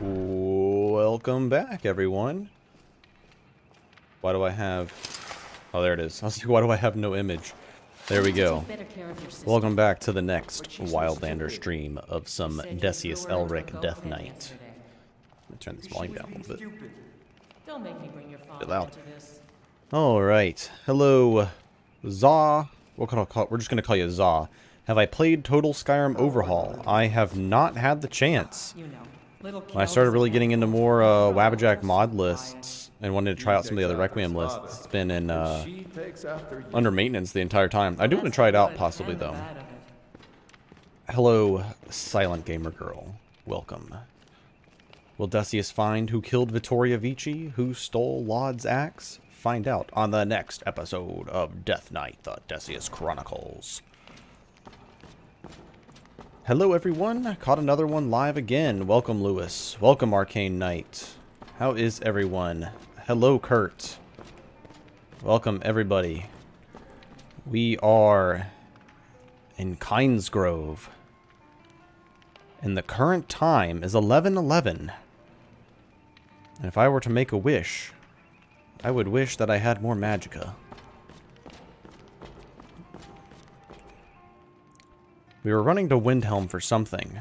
Welcome back, everyone. Why do I have... Oh, there it is. I was like, why do I have no image? There we go. Welcome back to the next Wildlander stream of some Decius Elric Death Knight. Let me turn this volume down a little bit. Don't make me bring your father Bit loud. into this. Alright. Hello, Za. We're just going to call you Za. Have I played Total Skyrim Overhaul? I have not had the chance. When I started really getting into more Wabbajack mod lists and wanted to try out some of the other Requiem lists, it's been in under maintenance the entire time. I do want to try it out possibly though. Hello, Silent Gamer Girl. Welcome. Will Decius find who killed Vittoria Vici? Who stole Laud's axe? Find out on the next episode of Death Knight, the Decius Chronicles. Hello everyone, caught another one live again. Welcome Lewis. Welcome Arcane Knight. How is everyone? Hello Kurt. Welcome everybody. We are in Kynesgrove. And the current time is 11:11. And if I were to make a wish, I would wish that I had more magicka. We were running to Windhelm for something.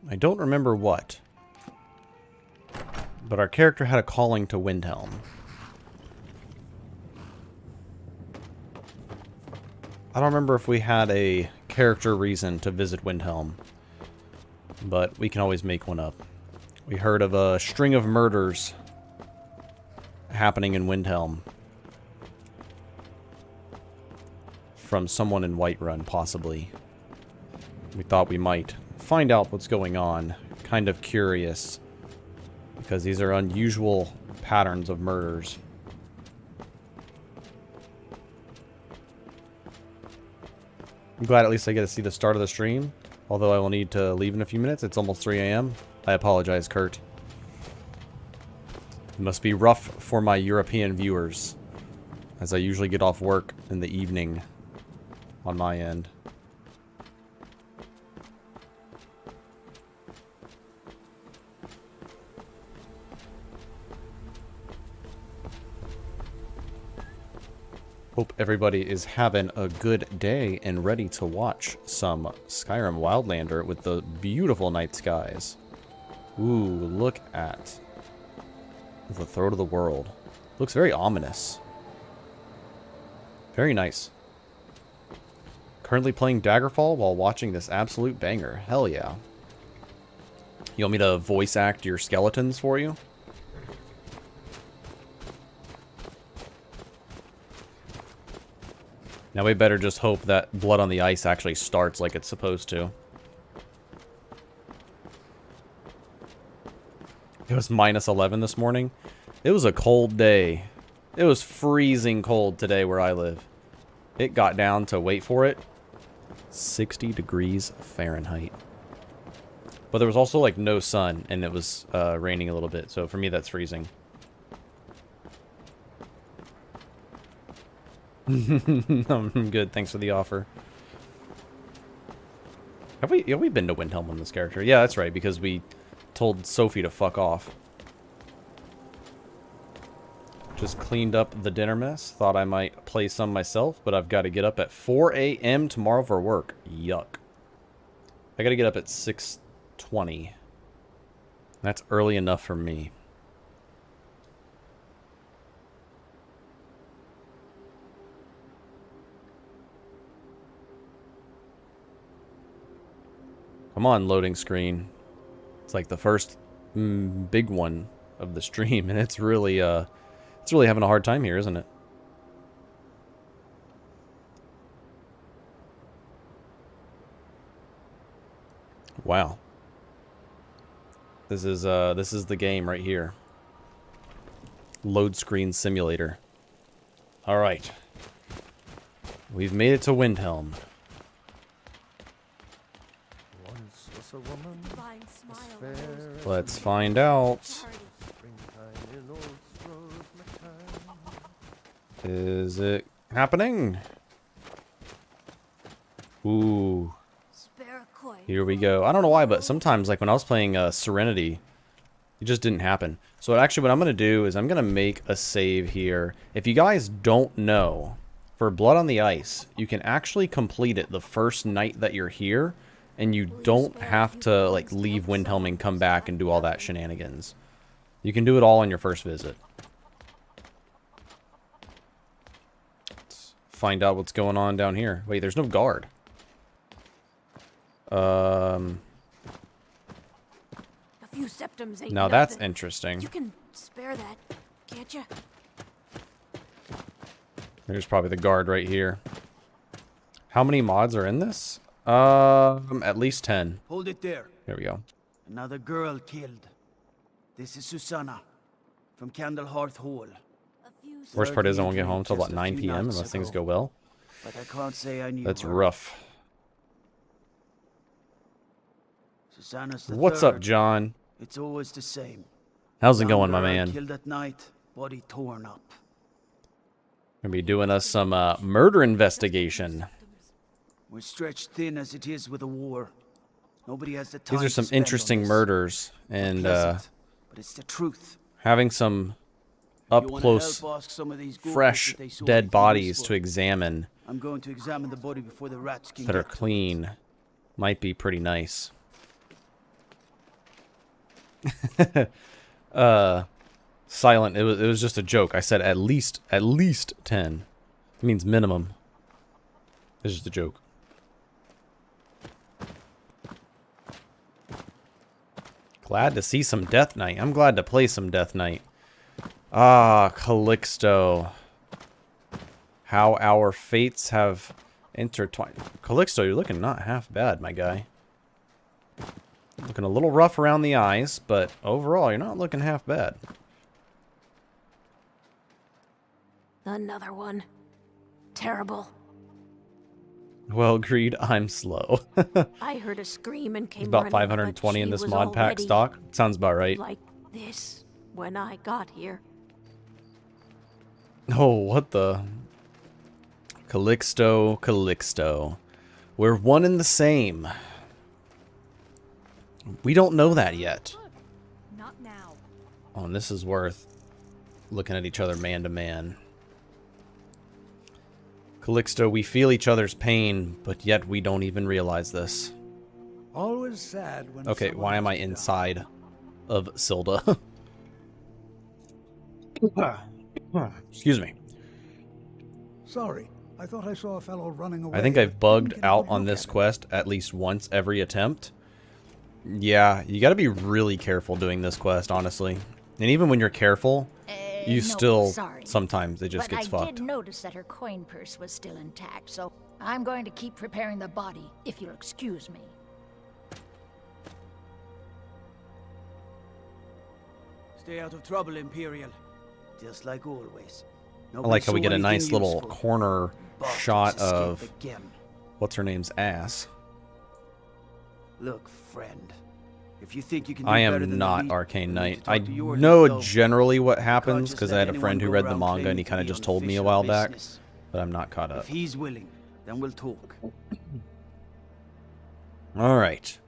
I don't remember what. But our character had a calling to Windhelm. I don't remember if we had a character reason to visit Windhelm. But we can always make one up. We heard of a string of murders happening in Windhelm. From someone in Whiterun, possibly. We thought we might find out what's going on. Kind of curious. Because these are unusual patterns of murders. I'm glad at least I get to see the start of the stream. Although I will need to leave in a few minutes. It's almost 3 a.m. I apologize, Kurt. It must be rough for my European viewers. As I usually get off work in the evening on my end. Hope everybody is having a good day and ready to watch some Skyrim Wildlander with the beautiful night skies. Ooh, look at the throat of the world. Looks very ominous. Very nice. Currently playing Daggerfall while watching this absolute banger. Hell yeah. You want me to voice act your skeletons for you? Now we better just hope that Blood on the Ice actually starts like it's supposed to. It was minus 11 this morning. It was a cold day. It was freezing cold today where I live. It got down to, wait for it, 60 degrees Fahrenheit. But there was also like no sun and it was raining a little bit. So for me that's freezing. I'm good, thanks for the offer. Have we been to Windhelm on this character? Yeah, that's right, because we told Sophie to fuck off. Just cleaned up the dinner mess. Thought I might play some myself, but I've got to get up at 4 a.m. tomorrow for work. Yuck. I got to get up at 6:20. That's early enough for me. Come on, loading screen. It's like the first big one of the stream, and it's really having a hard time here, isn't it? Wow. This is the game right here. Load screen simulator. All right. We've made it to Windhelm. Let's find out. Is it happening? Ooh. Here we go. I don't know why, but sometimes, like when I was playing Serenity, It just didn't happen. So actually what I'm going to do is I'm going to make a save here. If you guys don't know, for Blood on the Ice, you can actually complete it the first night that you're here, and you don't have to like leave Windhelm and come back and do all that shenanigans. You can do it all on your first visit. Let's find out what's going on down here. Wait, there's no guard. A few septums ain't Now that's nothing. interesting. You can spare that, can't you? There's probably the guard right here. How many mods are in this? At least 10. Hold it there. There we go. Another girl killed. This is Susanna from Hearth Hall. Worst part is I won't get home till about 9 p.m. unless things go well. But I can't say I knew That's her. rough. Susanna's the What's up, third. John? It's always the same. How's it Young going, my girl man? Killed at night, body torn up. Gonna be doing us some murder investigation. We're stretched thin as it is with the war. Nobody has the time. These are to some spend on interesting this. murders, and Pleasant, but it's the truth. having some If up you wanna close, help ask some of these ghouls fresh, if they saw dead anything bodies useful. to examine I'm going to examine the body before the rats can that are get to it. clean might be pretty nice. Silent. It was just a joke. I said at least 10. It means minimum. It's just a joke. Glad to see some Death Knight. I'm glad to play some Death Knight. Ah, Calixto. How our fates have intertwined. Calixto, you're looking not half bad, my guy. Looking a little rough around the eyes, but overall, you're not looking half bad. Another one. Terrible. Well, agreed, I'm slow. I heard a scream and came About running, 520 but in she this was mod pack already stock. Sounds about right. like this when I got here. Oh, what the... Calixto, Calixto. We're one and the same. We don't know that yet. Not now. Oh, and this is worth looking at each other man to man. Calixto, we feel each other's pain, but yet we don't even realize this. Always sad when Okay, someone why am I has inside of Silda? Excuse me. died. Sorry, I thought I saw a fellow running away. I think I've but bugged didn't get a out good on look this at him. quest at least once every attempt. Yeah, you gotta be really careful doing this quest, honestly. And even when you're careful, you No, still, sorry. sometimes it just But gets I fucked. did notice that her coin purse was still intact, so I'm going to keep preparing the body, if you'll excuse me. Stay out of trouble, Imperial. Just like always. I like how we get a nice little corner Bastards shot escape of again. what's her name's ass. Look, friend. If you think you can do I better am than not the Arcane you need Knight. to talk I to Yorliff, know though. generally what You happens can't just because let I had a anyone friend who go read the around manga and claiming he to kind of be just on told me a official while back, business. but I'm not caught up. If he's willing, then we'll talk. Alright.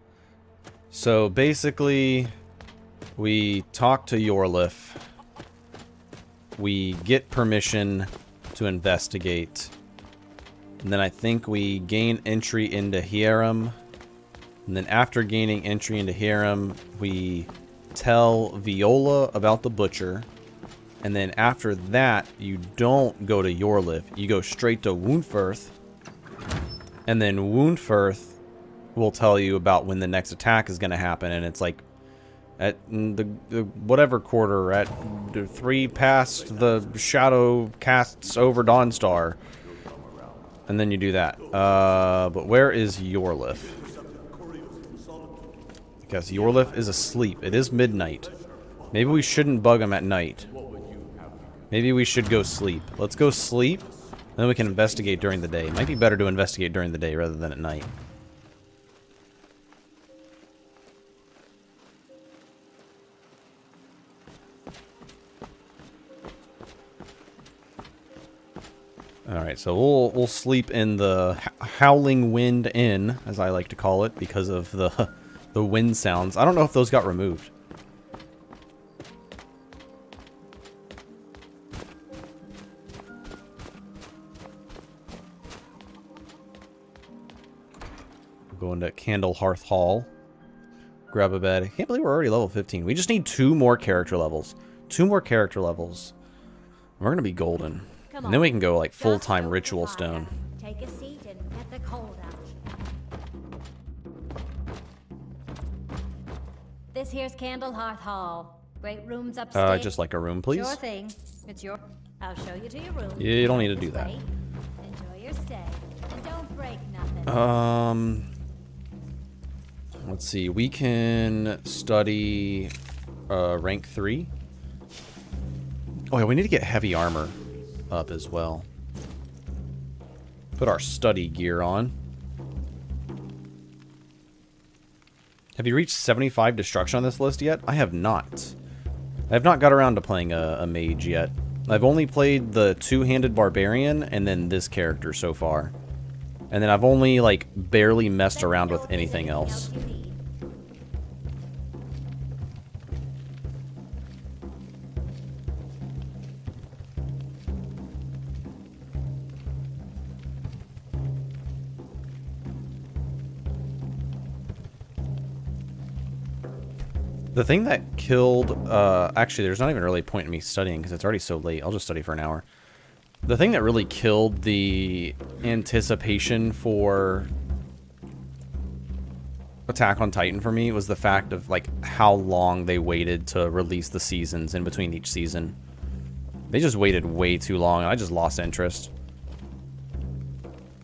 So basically, we talk to Yorliff. We get permission to investigate. And then I think we gain entry into Hierim. And then after gaining entry into Hierim, we tell Viola about the butcher. And then after that, you don't go to Yorliff. You go straight to Woundfirth. And then Woundfirth will tell you about when the next attack is going to happen. And it's like at the whatever quarter, at 3 past the shadow casts over Dawnstar. And then you do that. But where is Yorliff? Because Yorliff is asleep. It is midnight. Maybe we shouldn't bug him at night. Maybe we should go sleep. Let's go sleep. And then we can investigate during the day. It might be better to investigate during the day rather than at night. Alright, so we'll sleep in the Howling Wind Inn, as I like to call it, because of the wind sounds. I don't know if those got removed. Go into Candle Hearth Hall. Grab a bed. I can't believe we're already level 15. We just need 2 more character levels. 2 more character levels. We're going to be golden. And then we can go like full-time ritual stone. Take a seat and get the cold out. This here's Candle Hearth Hall. Great rooms upstairs. Just like a room, please. Sure thing. It's your... I'll show you to your room. Yeah, you don't need to do that. Enjoy your stay. And don't break nothing. Let's see. We can study rank 3. Oh, yeah, we need to get heavy armor up as well. Put our study gear on. Have you reached 75 destruction on this list yet? I have not. I have not got around to playing a mage yet. I've only played the 2-handed barbarian and then this character so far. And then I've only, like, barely messed around with anything else. The thing that killed, actually, there's not even really a point in me studying because it's already so late. I'll just study for an hour. The thing that really killed the anticipation for Attack on Titan for me was the fact of, like, how long they waited to release the seasons in between each season. They just waited way too long, and I just lost interest.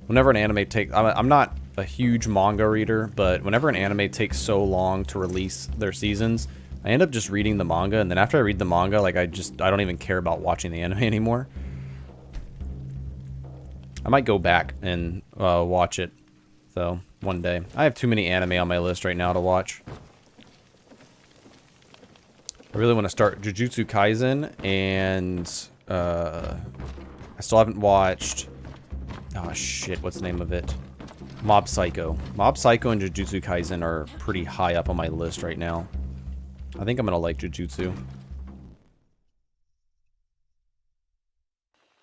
Whenever an anime takes... I'm not a huge manga reader, but whenever an anime takes so long to release their seasons, I end up just reading the manga, and then after I read the manga, like, I don't even care about watching the anime anymore. I might go back and watch it, though, one day. I have too many anime on my list right now to watch. I really want to start Jujutsu Kaisen, and I still haven't watched... Oh, shit, what's the name of it? Mob Psycho. Mob Psycho and Jujutsu Kaisen are pretty high up on my list right now. I think I'm gonna like Jujutsu.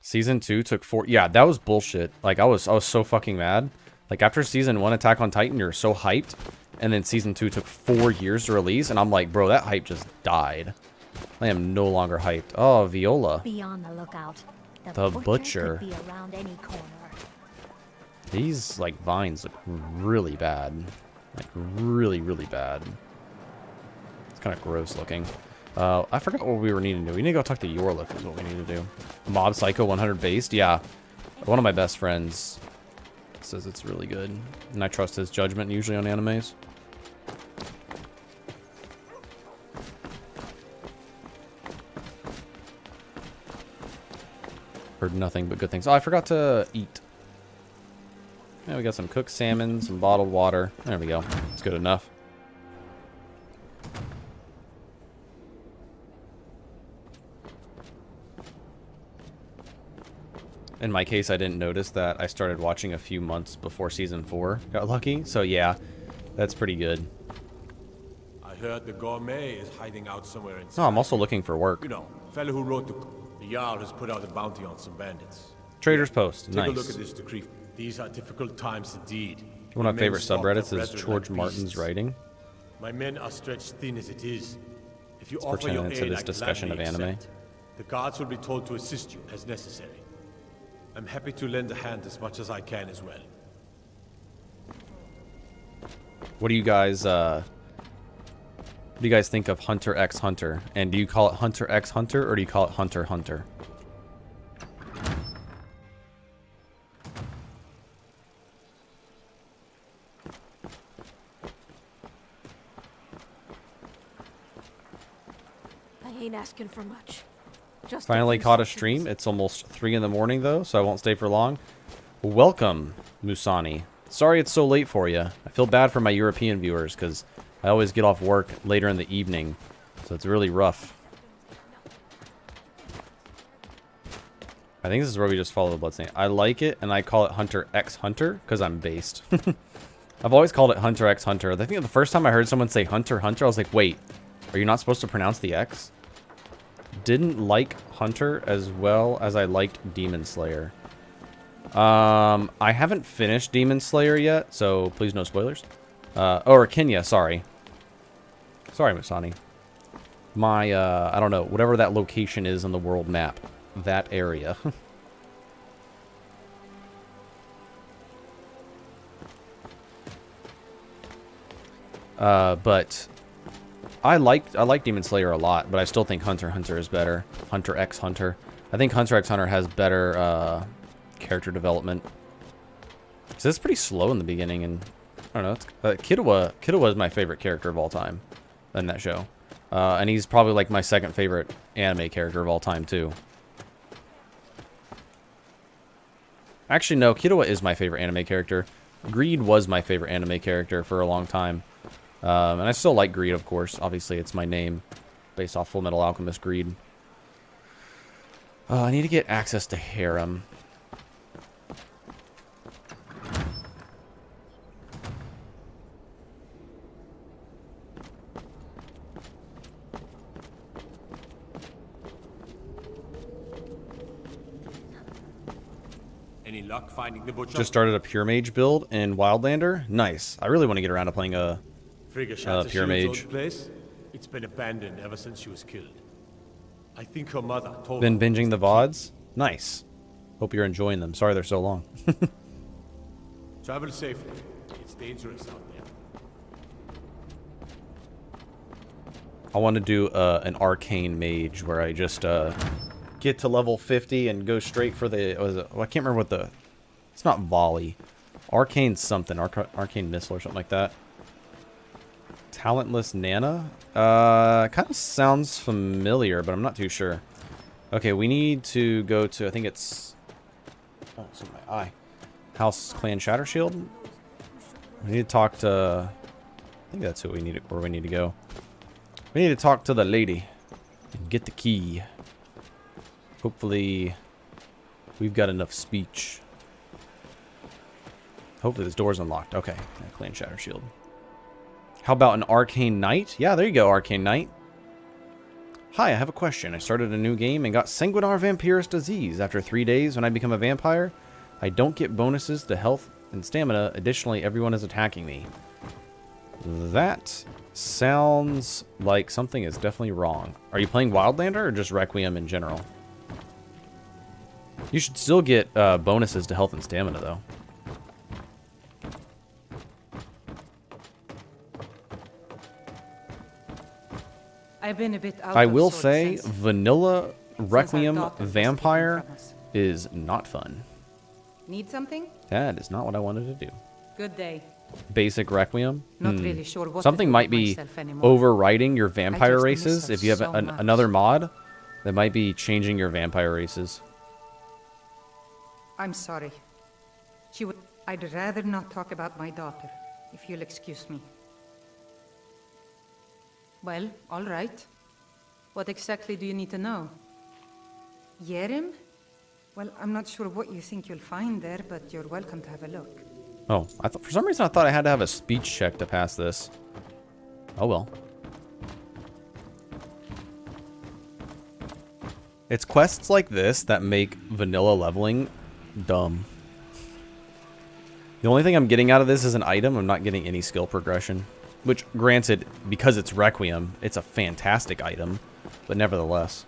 Season 2 took 4... Yeah, that was bullshit. Like, I was so fucking mad. Like, after Season 1 Attack on Titan, you're so hyped. And then Season 2 took 4 years to release. And I'm like, bro, that hype just died. I am no longer hyped. Oh, Viola. Be on the lookout. The Butcher. Could be around any corner. These, like, vines look really bad. Like, really, really bad. It's kind of gross looking. I forgot what we were needing to do. We need to go talk to Yorliff is what we need to do. Mob Psycho 100 based? Yeah. One of my best friends says it's really good. And I trust his judgment usually on animes. Heard nothing but good things. Oh, I forgot to eat. Yeah, we got some cooked salmon, some bottled water. There we go. It's good enough. In my case, I didn't notice that I started watching a few months before Season 4 got lucky. So yeah, that's pretty good. I heard the gourmet is hiding out somewhere in Oh, I'm also looking for work. You know, fellow who wrote the Jarl has put out a bounty on some bandits. Trader's Post. Take Nice. a look at this decree. These are difficult times indeed. One of my Men favorite stalk subreddits their is brethren George like Martin's beasts. writing. My men are stretched thin as it is. If you It's offer your pertaining to aid, this I discussion gladly of anime. accept. The guards will be told to assist you as necessary. I'm happy to lend a hand as much as I can as well. What do you guys think of Hunter x Hunter? And do you call it Hunter x Hunter or do you call it Hunter Hunter? I ain't asking for much. Just Finally few caught a seconds. stream. It's almost 3 in the morning though, so I won't stay for long. Welcome, Musani. Sorry it's so late for you. I feel bad for my European viewers because I always get off work later in the evening, so it's really rough. I think this is where we just follow the bloodstain. I like it, and I call it Hunter x Hunter because I'm based. I've always called it Hunter x Hunter. I think the first time I heard someone say Hunter Hunter, I was like, wait, are you not supposed to pronounce the X? Didn't like Hunter as well as I liked Demon Slayer. I haven't finished Demon Slayer yet, so please no spoilers. Or Kenya, sorry. Sorry, Masani. My, I don't know, whatever that location is on the world map. That area. But I like Demon Slayer a lot, but I still think Hunter x Hunter is better. Hunter x Hunter. I think Hunter x Hunter has better character development. So it's pretty slow in the beginning, and I don't know. It's, Killua is my favorite character of all time in that show, and he's probably like my second favorite anime character of all time too. Actually, no, Killua is my favorite anime character. Greed was my favorite anime character for a long time. And I still like Greed, of course. Obviously, it's my name, based off Full Metal Alchemist Greed. I need to get access to Harem. Any luck finding the butcher? Just started a Pure Mage build in Wildlander. Nice. I really want to get around to playing a Pure Mage. Place? It's been abandoned ever since she was killed. I think her mother told Been her binging the VODs? Nice. Hope you're enjoying them. Sorry they're so long. Travel safely. It's dangerous out there. I want to do an Arcane Mage where I just get to level 50 and go straight for the... I can't remember what the... It's not volley. Arcane something. Arcane missile or something like that. Talentless Nana? Kind of sounds familiar, but I'm not too sure. Okay, we need to go to... I think it's... Oh, it's in my eye. House Clan Shattershield? We need to talk to... I think that's who we need, where we need to go. We need to talk to the lady and get the key. Hopefully, we've got enough speech. Hopefully this door's unlocked. Okay, Clan Shattershield. How about an Arcane Knight? Yeah, there you go, Arcane Knight. Hi, I have a question. I started a new game and got Sanguinar Vampirus disease. After 3 days, when I become a vampire, I don't get bonuses to health and stamina. Additionally, everyone is attacking me. That sounds like something is definitely wrong. Are you playing Wildlander or just Requiem in general? You should still get bonuses to health and stamina, though. I've been a bit out I of will sorts say, since- vanilla Requiem daughter was Vampire taken from us. is not fun. Need something? That is not what I wanted to do. Good day. Basic Requiem? Not really sure what to Something do might with be myself anymore. overriding your vampire just miss races. her If you have so much. another mod, that might be changing your vampire races. I'm sorry. I'd rather not talk about my daughter, if you'll excuse me. Well, all right. What exactly do you need to know? Yerim? Well, I'm not sure what you think you'll find there, but you're welcome to have a look. Oh, for some reason I thought I had to have a speech check to pass this. Oh well. It's quests like this that make vanilla leveling dumb. The only thing I'm getting out of this is an item. I'm not getting any skill progression. Which, granted, because it's Requiem, it's a fantastic item. But nevertheless.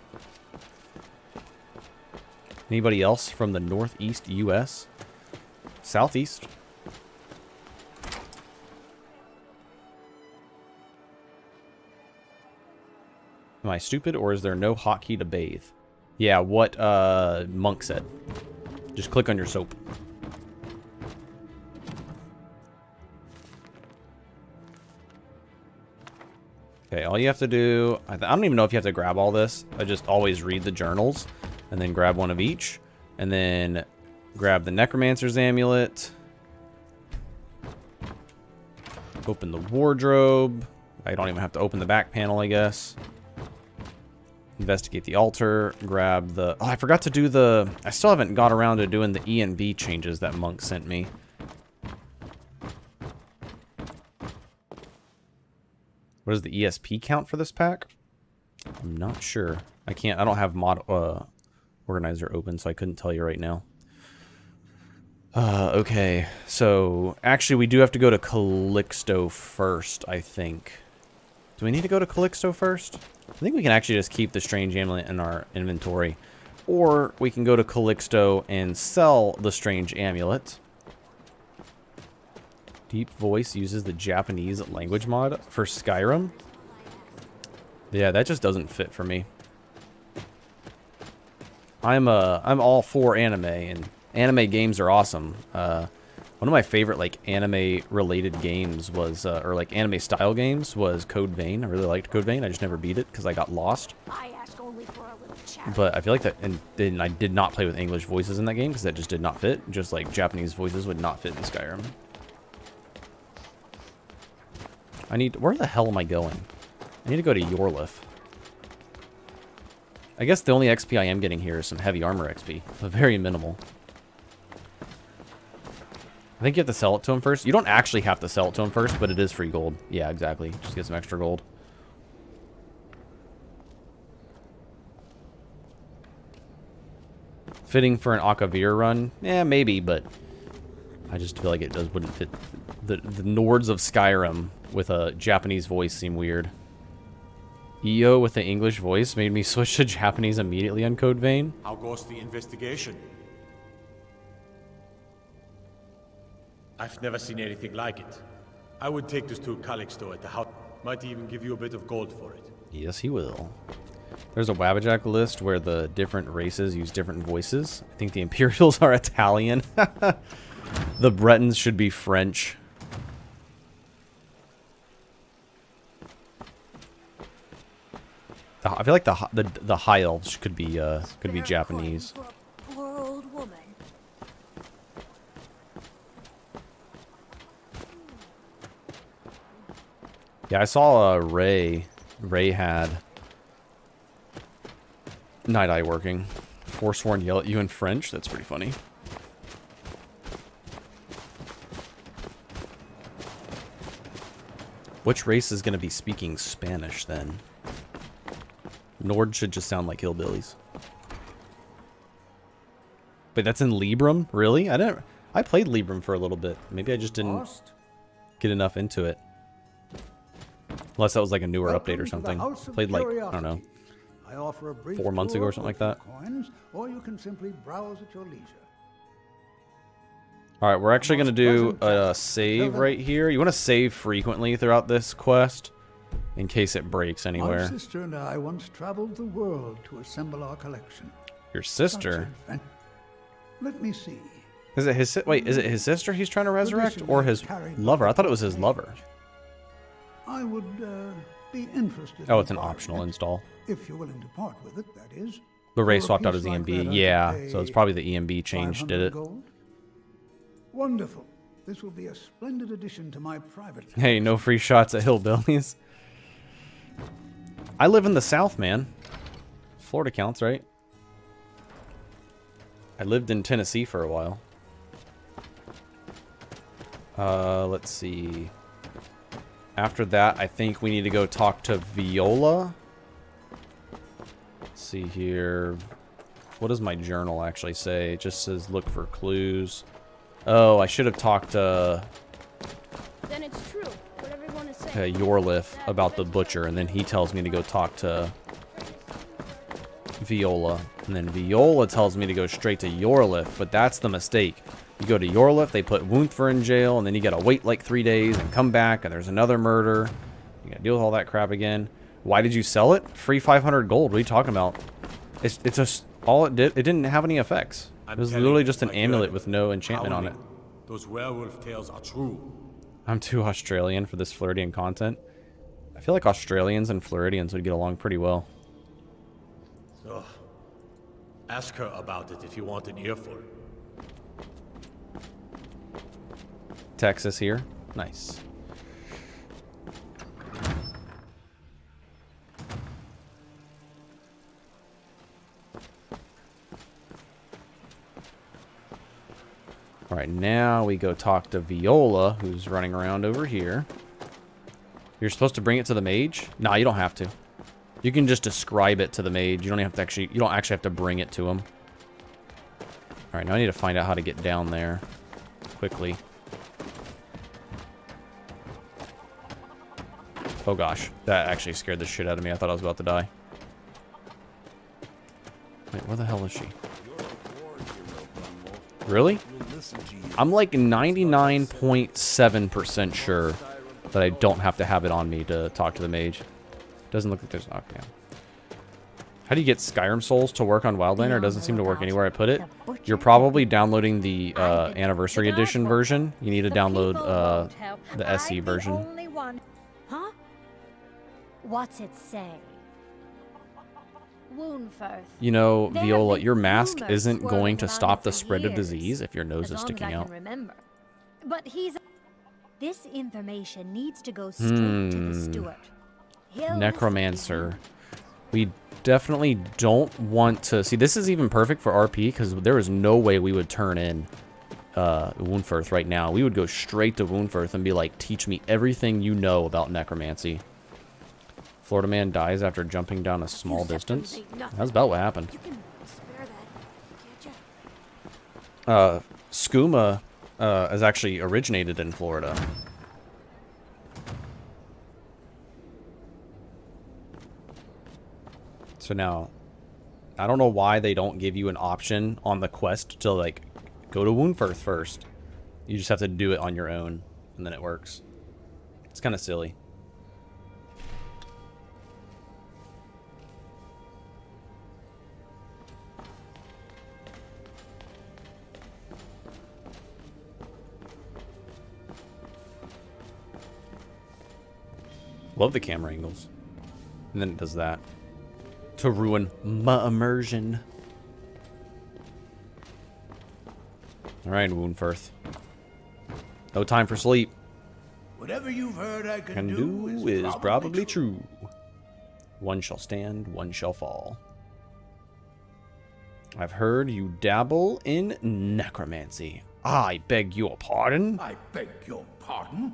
Anybody else from the Northeast U.S.? Southeast? Am I stupid, or is there no hotkey to bathe? Yeah, what Monk said. Just click on your soap. Okay, all you have to do... I don't even know if you have to grab all this. I just always read the journals, and then grab one of each. And then grab the Necromancer's Amulet. Open the wardrobe. I don't even have to open the back panel, I guess. Investigate the altar. Grab the... Oh, I forgot to do the... I still haven't got around to doing the E and B changes that Monk sent me. What is the ESP count for this pack? I'm not sure. I don't have mod organizer open, so I couldn't tell you right now. Okay, so actually we do have to go to Calixto first, I think. Do we need to go to Calixto first? I think we can actually just keep the strange amulet in our inventory. Or we can go to Calixto and sell the strange amulet. Deep Voice uses the Japanese language mod for Skyrim. Yeah, that just doesn't fit for me. I'm all for anime, and anime games are awesome. One of my favorite like anime related games was, or like anime style games was Code Vein. I really liked Code Vein. I just never beat it because I got lost. I ask only for a little chat. But I feel like that, and then I did not play with English voices in that game because that just did not fit. Just like Japanese voices would not fit in Skyrim. Where the hell am I going? I need to go to Yorliff. I guess the only XP I am getting here is some heavy armor XP, but very minimal. I think you have to sell it to him first. You don't actually have to sell it to him first, but it is free gold. Yeah, exactly. Just get some extra gold. Fitting for an Akavir run? Yeah, maybe, but I just feel like it wouldn't fit. The Nords of Skyrim with a Japanese voice seem weird. EO with the English voice made me switch to Japanese immediately on Code Vein. How goes the investigation? I've never seen anything like it. I would take this to Calixto at the house. Might even give you a bit of gold for it. Yes, he will. There's a Wabbajack list where the different races use different voices. I think the Imperials are Italian. The Bretons should be French. I feel like the High Elves could be Japanese. Poor old woman. Yeah, I saw Ray. Ray had Night Eye working. Forsworn yell at you in French. That's pretty funny. Which race is going to be speaking Spanish then? Nord should just sound like hillbillies. But that's in Libram? Really? I played Libram for a little bit. Maybe I just didn't get enough into it. Unless that was like a newer update or something. Played like, I don't know, I offer a brief 4 months ago or something like that. Coins, or you can simply browse at your leisure. Alright, we're actually going to do a save right here. You want to save frequently throughout this quest in case it breaks anywhere. My sister and I once traveled the world to assemble our collection. Your sister? Let me see. Is it his wait, is it his sister he's trying to resurrect or his lover? I thought it was his lover. I would be interested. Oh, it's an optional install. If you're willing to part with it, that is. But Ray swapped out his EMB. Yeah, so it's probably the EMB change did it. Gold? Wonderful. This will be a splendid addition to my private. Hey, no free shots at hillbillies. I live in the South, man. Florida counts, right? I lived in Tennessee for a while. Let's see. After that, I think we need to go talk to Viola. Let's see here. What does my journal actually say? It just says look for clues. Oh, I should have talked to Then it's true. What everyone is saying. Yorliff about the butcher, and then he tells me to go talk to Viola. And then Viola tells me to go straight to Yorliff, but that's the mistake. You go to Yorliff, they put Wunthfer in jail, and then you gotta wait like 3 days and come back, and there's another murder. You gotta deal with all that crap again. Why did you sell it? Free 500 gold. What are you talking about? It's just all it did. It didn't have any effects. It was literally just an amulet with no enchantment on it. Those werewolf tales are true. I'm too Australian for this Floridian content. I feel like Australians and Floridians would get along pretty well. So, ask her about it if you want an earful. Texas here. Nice. Alright, now we go talk to Viola, who's running around over here. You're supposed to bring it to the mage? Nah, you don't have to. You can just describe it to the mage. You don't have to actually, you don't actually have to bring it to him. Alright, now I need to find out how to get down there. quickly. Oh gosh, that actually scared the shit out of me. I thought I was about to die. Wait, where the hell is she? Really? I'm like 99.7% sure that I don't have to have it on me to talk to the mage. Doesn't look like there's an knockdown. How do you get Skyrim Souls to work on Wildlander? It doesn't seem to work anywhere I put it. You're probably downloading the Anniversary Edition version. You need to download the SE version. Huh? What's it say? You know, Viola, your mask isn't going to stop the spread of disease if your nose is sticking out. But this information needs to go straight to the steward. Necromancer. We definitely don't want to... See, this is even perfect for RP, because there is no way we would turn in Woundfirth right now. We would go straight to Woundfirth and be like, teach me everything you know about necromancy. Florida man dies after jumping down a small distance. That's about what happened. Skooma has actually originated in Florida. So now, I don't know why they don't give you an option on the quest to, like, go to Woundfirth first. You just have to do it on your own, and then it works. It's kind of silly. Love the camera angles. And then it does that. To ruin my immersion. Alright, Woundfirth. No time for sleep. Whatever you've heard I can do is probably true. One shall stand, one shall fall. I've heard you dabble in necromancy. I beg your pardon? I beg your pardon?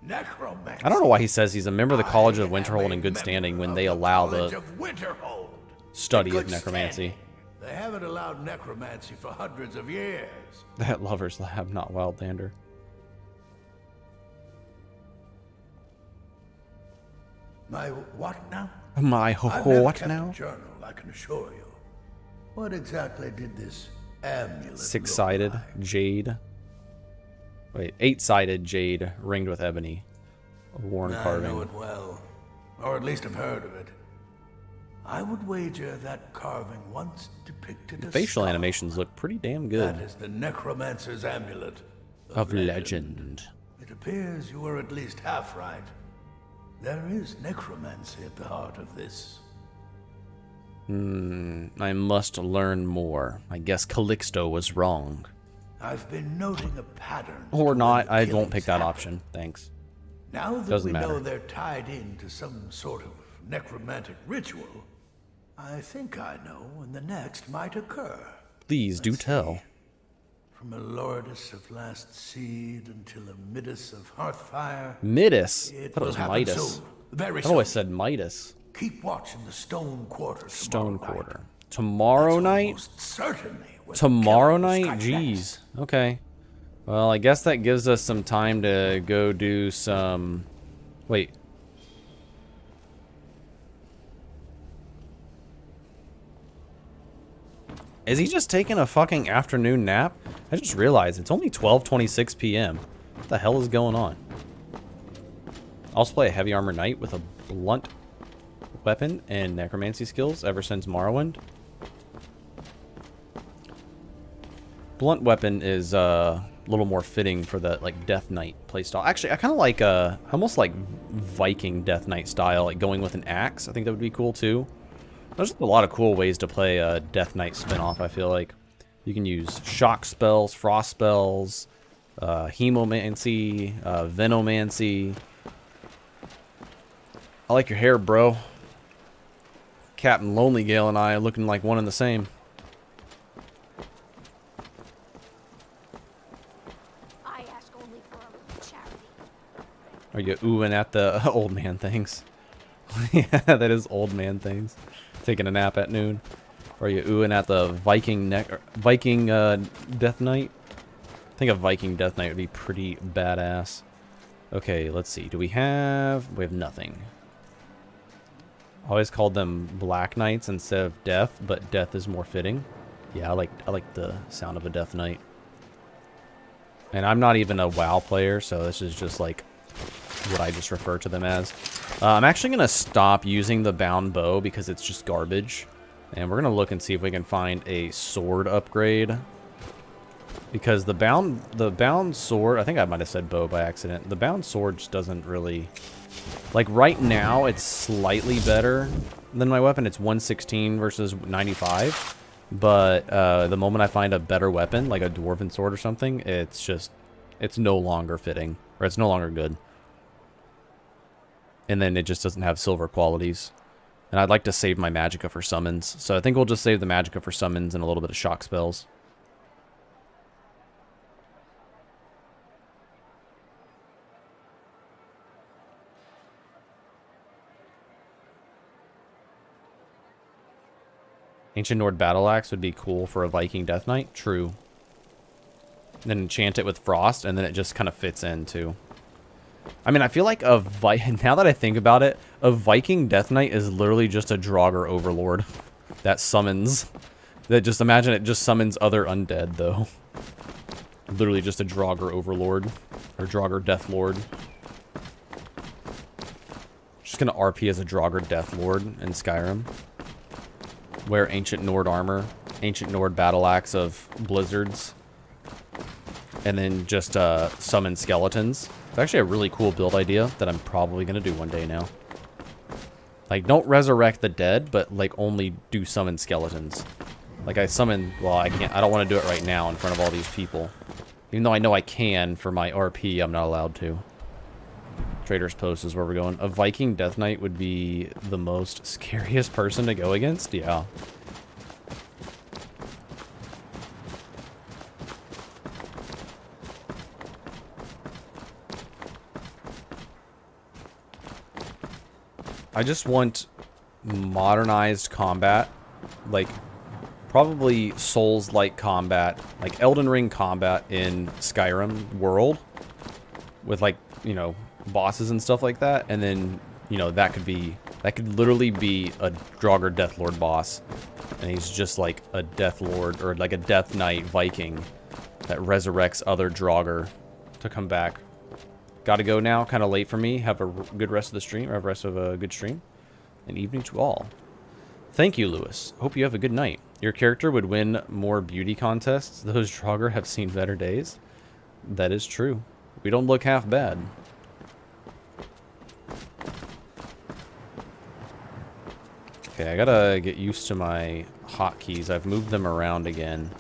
Necromancy. I don't know why he says he's a member of the College of Winterhold in good standing when they allow the study of necromancy. They haven't allowed necromancy for hundreds of years. That Lover's Lab, not Wildlander. My what now? My what now? A journal, I can assure you. What exactly did this amulet? Six-sided jade. Wait, 8-sided jade ringed with ebony. A worn carving. I know it well, or at least I've heard of it. I would wager that carving once depicted The a facial skull. animations look pretty damn good. That is the necromancer's amulet Of legend. It appears you were at least half right. There is necromancy at the heart of this. I must learn more. I guess Calixto was wrong. I've been noting a pattern. Or not, I won't pick that option. Thanks. Now that Doesn't we matter. know they're tied into some sort of necromantic ritual, I think I know when the next might occur. Please do tell. From a Lordus of Last Seed until a Midas of Hearthfire. Midas? I It thought it will was happen Midas. soon, very I soon. always said Midas. Keep watching the Stone Quarter. Stone tomorrow Quarter. night. Tomorrow That's night? almost certainly when Tomorrow the killer will night? strike Jeez. next. Okay. Well, I guess that gives us some time to go do some... Wait. Is he just taking a fucking afternoon nap? I just realized it's only 12:26 p.m. What the hell is going on? I also play a heavy armor knight with a blunt weapon and necromancy skills ever since Morrowind. Blunt weapon is a little more fitting for the like Death Knight playstyle. Actually, I kind of like almost like Viking Death Knight style, like going with an axe. I think that would be cool too. There's a lot of cool ways to play a Death Knight spin-off, I feel like. You can use shock spells, frost spells, hemomancy, venomancy. I like your hair, bro. Captain Lonely Gale and I are looking like one and the same. I ask only for a little charity. Are you oohing at the old man things? Yeah, that is old man things. Taking a nap at noon. Or are you oohing at the Viking Death Knight? I think a Viking Death Knight would be pretty badass. Okay, let's see. Do we have... We have nothing. Always called them Black Knights instead of Death, but Death is more fitting. Yeah, I like the sound of a Death Knight. And I'm not even a WoW player, so this is just like what I just refer to them as. I'm actually going to stop using the bound bow because it's just garbage. And we're going to look and see if we can find a sword upgrade. Because the bound sword, I think I might have said bow by accident. The bound sword just doesn't really... Like right now, it's slightly better than my weapon. It's 116 versus 95. But the moment I find a better weapon, like a dwarven sword or something, it's no longer fitting. Or it's no longer good. And then it just doesn't have silver qualities. And I'd like to save my magicka for summons. So I think we'll just save the magicka for summons and a little bit of shock spells. Ancient Nord Battle Axe would be cool for a Viking Death Knight. True. And then enchant it with Frost, and then it just kind of fits in, too. I mean, I feel like now that I think about it, a Viking Death Knight is literally just a Draugr Overlord that summons. Imagine it just summons other undead, though. Literally just a Draugr Overlord. Or Draugr Death Lord. Just gonna RP as a Draugr Death Lord in Skyrim. Wear Ancient Nord armor, Ancient Nord battle axe of blizzards, and then just summon skeletons. It's actually a really cool build idea that I'm probably going to do one day now. Like, don't resurrect the dead, but, like, only do summon skeletons. Like, I don't want to do it right now in front of all these people. Even though I know I can for my RP, I'm not allowed to. Trader's Post is where we're going. A Viking Death Knight would be the most scariest person to go against? Yeah. I just want modernized combat. Like, probably Souls-like combat. Like, Elden Ring combat in Skyrim world. With, like, you know... bosses and stuff like that, and then, you know, that could literally be a Draugr Deathlord boss, and he's just like a Death Lord, or like a Death Knight Viking that resurrects other Draugr to come back. Gotta go now, kind of late for me. Have a good rest of the stream, or have the rest of a good stream, and evening to all. Thank you, Lewis. Hope you have a good night. Your character would win more beauty contests. Those Draugr have seen better days. That is true. We don't look half bad. Okay, I gotta get used to my hotkeys. I've moved them around again.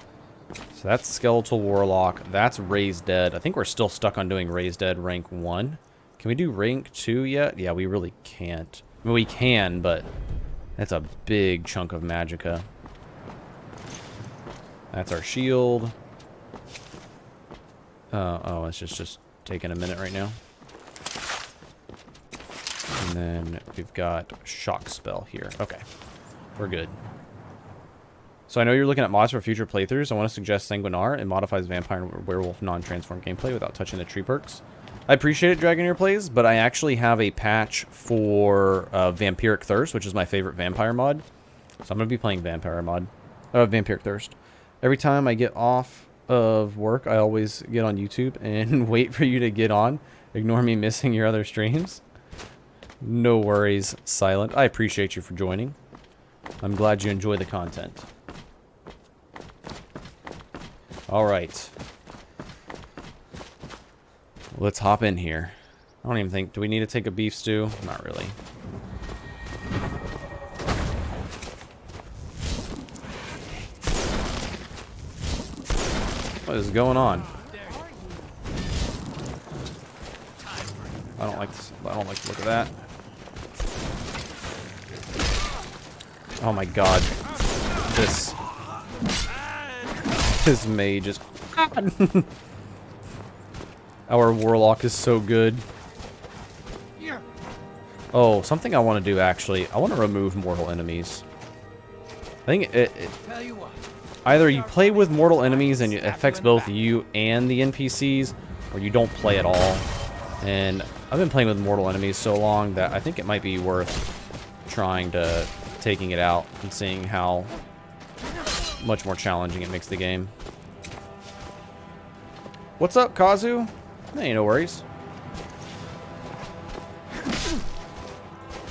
So that's Skeletal Warlock. That's Raised Dead. I think we're still stuck on doing Raised Dead rank 1. Can we do rank 2 yet? Yeah, we really can't. I mean, we can, but that's a big chunk of magicka. That's our shield. Oh, it's just taking a minute right now. And then we've got Shock Spell here. Okay, we're good. So I know you're looking at mods for future playthroughs. I want to suggest Sanguinar. It modifies vampire and werewolf non-transform gameplay without touching the tree perks. I appreciate it, Dragoneer Plays, but I actually have a patch for Vampiric Thirst, which is my favorite vampire mod. So I'm going to be playing Vampiric Thirst. Every time I get off of work, I always get on YouTube and wait for you to get on. Ignore me missing your other streams. No worries, Silent. I appreciate you for joining. I'm glad you enjoy the content. Alright. Let's hop in here. I don't even think... Do we need to take a beef stew? Not really. What is going on? I don't like this. I don't like the look of that. Oh my god. This mage is... Our warlock is so good. Oh, something I want to do actually. I want to remove mortal enemies. I think either you play with mortal enemies and it affects both you and the NPCs, or you don't play at all. And I've been playing with mortal enemies so long that I think it might be worth trying to taking it out and seeing how much more challenging it makes the game. What's up, Kazu? Hey, no worries.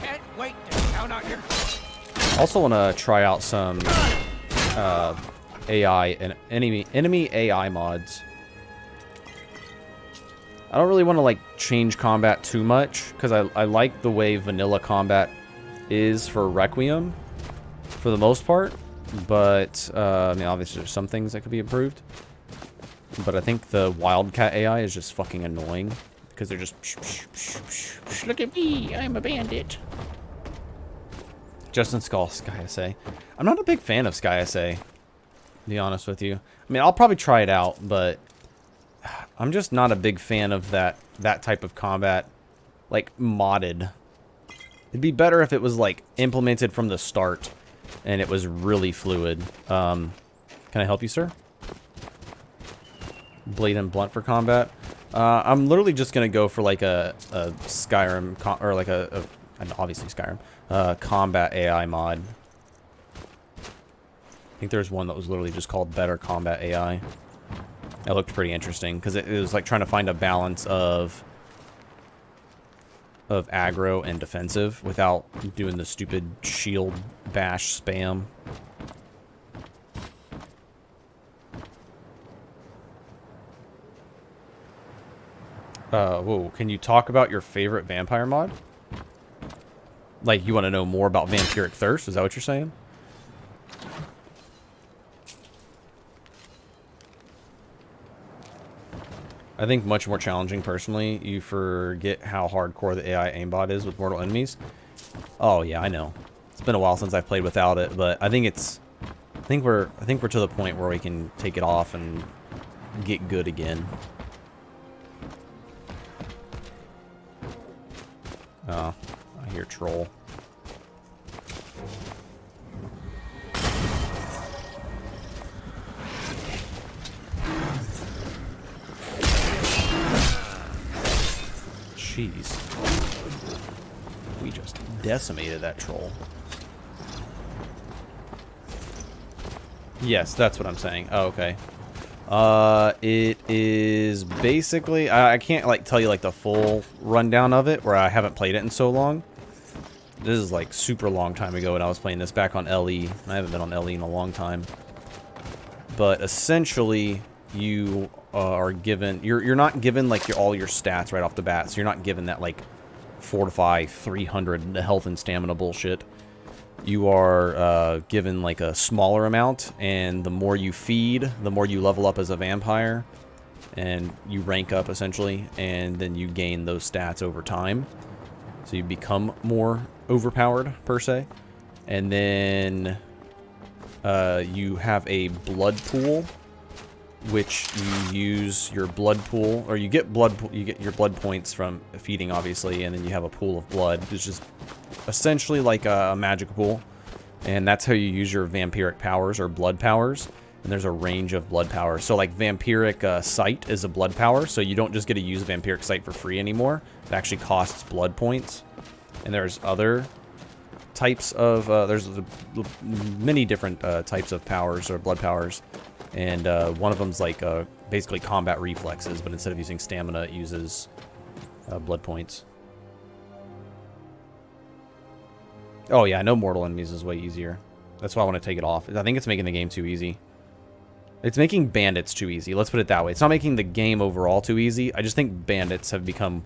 Can't wait to count on your... Also want to try out some AI and enemy AI mods. I don't really want to like change combat too much because I like the way vanilla combat is for Requiem for the most part, but I mean obviously there's some things that could be improved. But I think the Wildcat AI is just fucking annoying because they're just look at me, I'm a bandit. Justin Skull, Sky SA. I'm not a big fan of Sky SA, to be honest with you. I mean, I'll probably try it out, but I'm just not a big fan of that type of combat, like, modded. It'd be better if it was, like, implemented from the start, and it was really fluid. Can I help you, sir? Blade and blunt for combat. I'm literally just gonna go for, like, a Skyrim, or, like, obviously Skyrim. Combat AI mod. I think there's one that was literally just called Better Combat AI. It looked pretty interesting because it was like trying to find a balance of aggro and defensive without doing the stupid shield bash spam. Whoa, can you talk about your favorite vampire mod? Like, you want to know more about Vampiric Thirst? Is that what you're saying? I think much more challenging, personally. You forget how hardcore the AI aimbot is with mortal enemies. Oh, yeah, I know. It's been a while since I've played without it, but I think it's... I think we're to the point where we can take it off and get good again. Oh. I hear troll. Jeez. We just decimated that troll. Yes, that's what I'm saying. Oh, okay. It is basically... I can't, like, tell you, like, the full rundown of it, where I haven't played it in so long. This is, like, super long time ago when I was playing this back on LE. I haven't been on LE in a long time. But essentially, you are given... You're not given, like, all your stats right off the bat. So you're not given that, like, fortify 300 health and stamina bullshit. You are given, like, a smaller amount. And the more you feed, the more you level up as a vampire. And you rank up, essentially. And then you gain those stats over time. So you become more overpowered, per se. And then you have a blood pool, which you use your blood pool, or you get your blood points from feeding, obviously, and then you have a pool of blood. It's just essentially like a magic pool, and that's how you use your vampiric powers or blood powers. And there's a range of blood powers. So like vampiric sight is a blood power, so you don't just get to use vampiric sight for free anymore. It actually costs blood points. And there's other types of there's many different types of powers or blood powers, and one of them's like basically combat reflexes, but instead of using stamina, it uses blood points. Oh yeah, no mortal enemies is way easier. That's why I want to take it off. I think it's making the game too easy. It's making bandits too easy. Let's put it that way. It's not making the game overall too easy. I just think bandits have become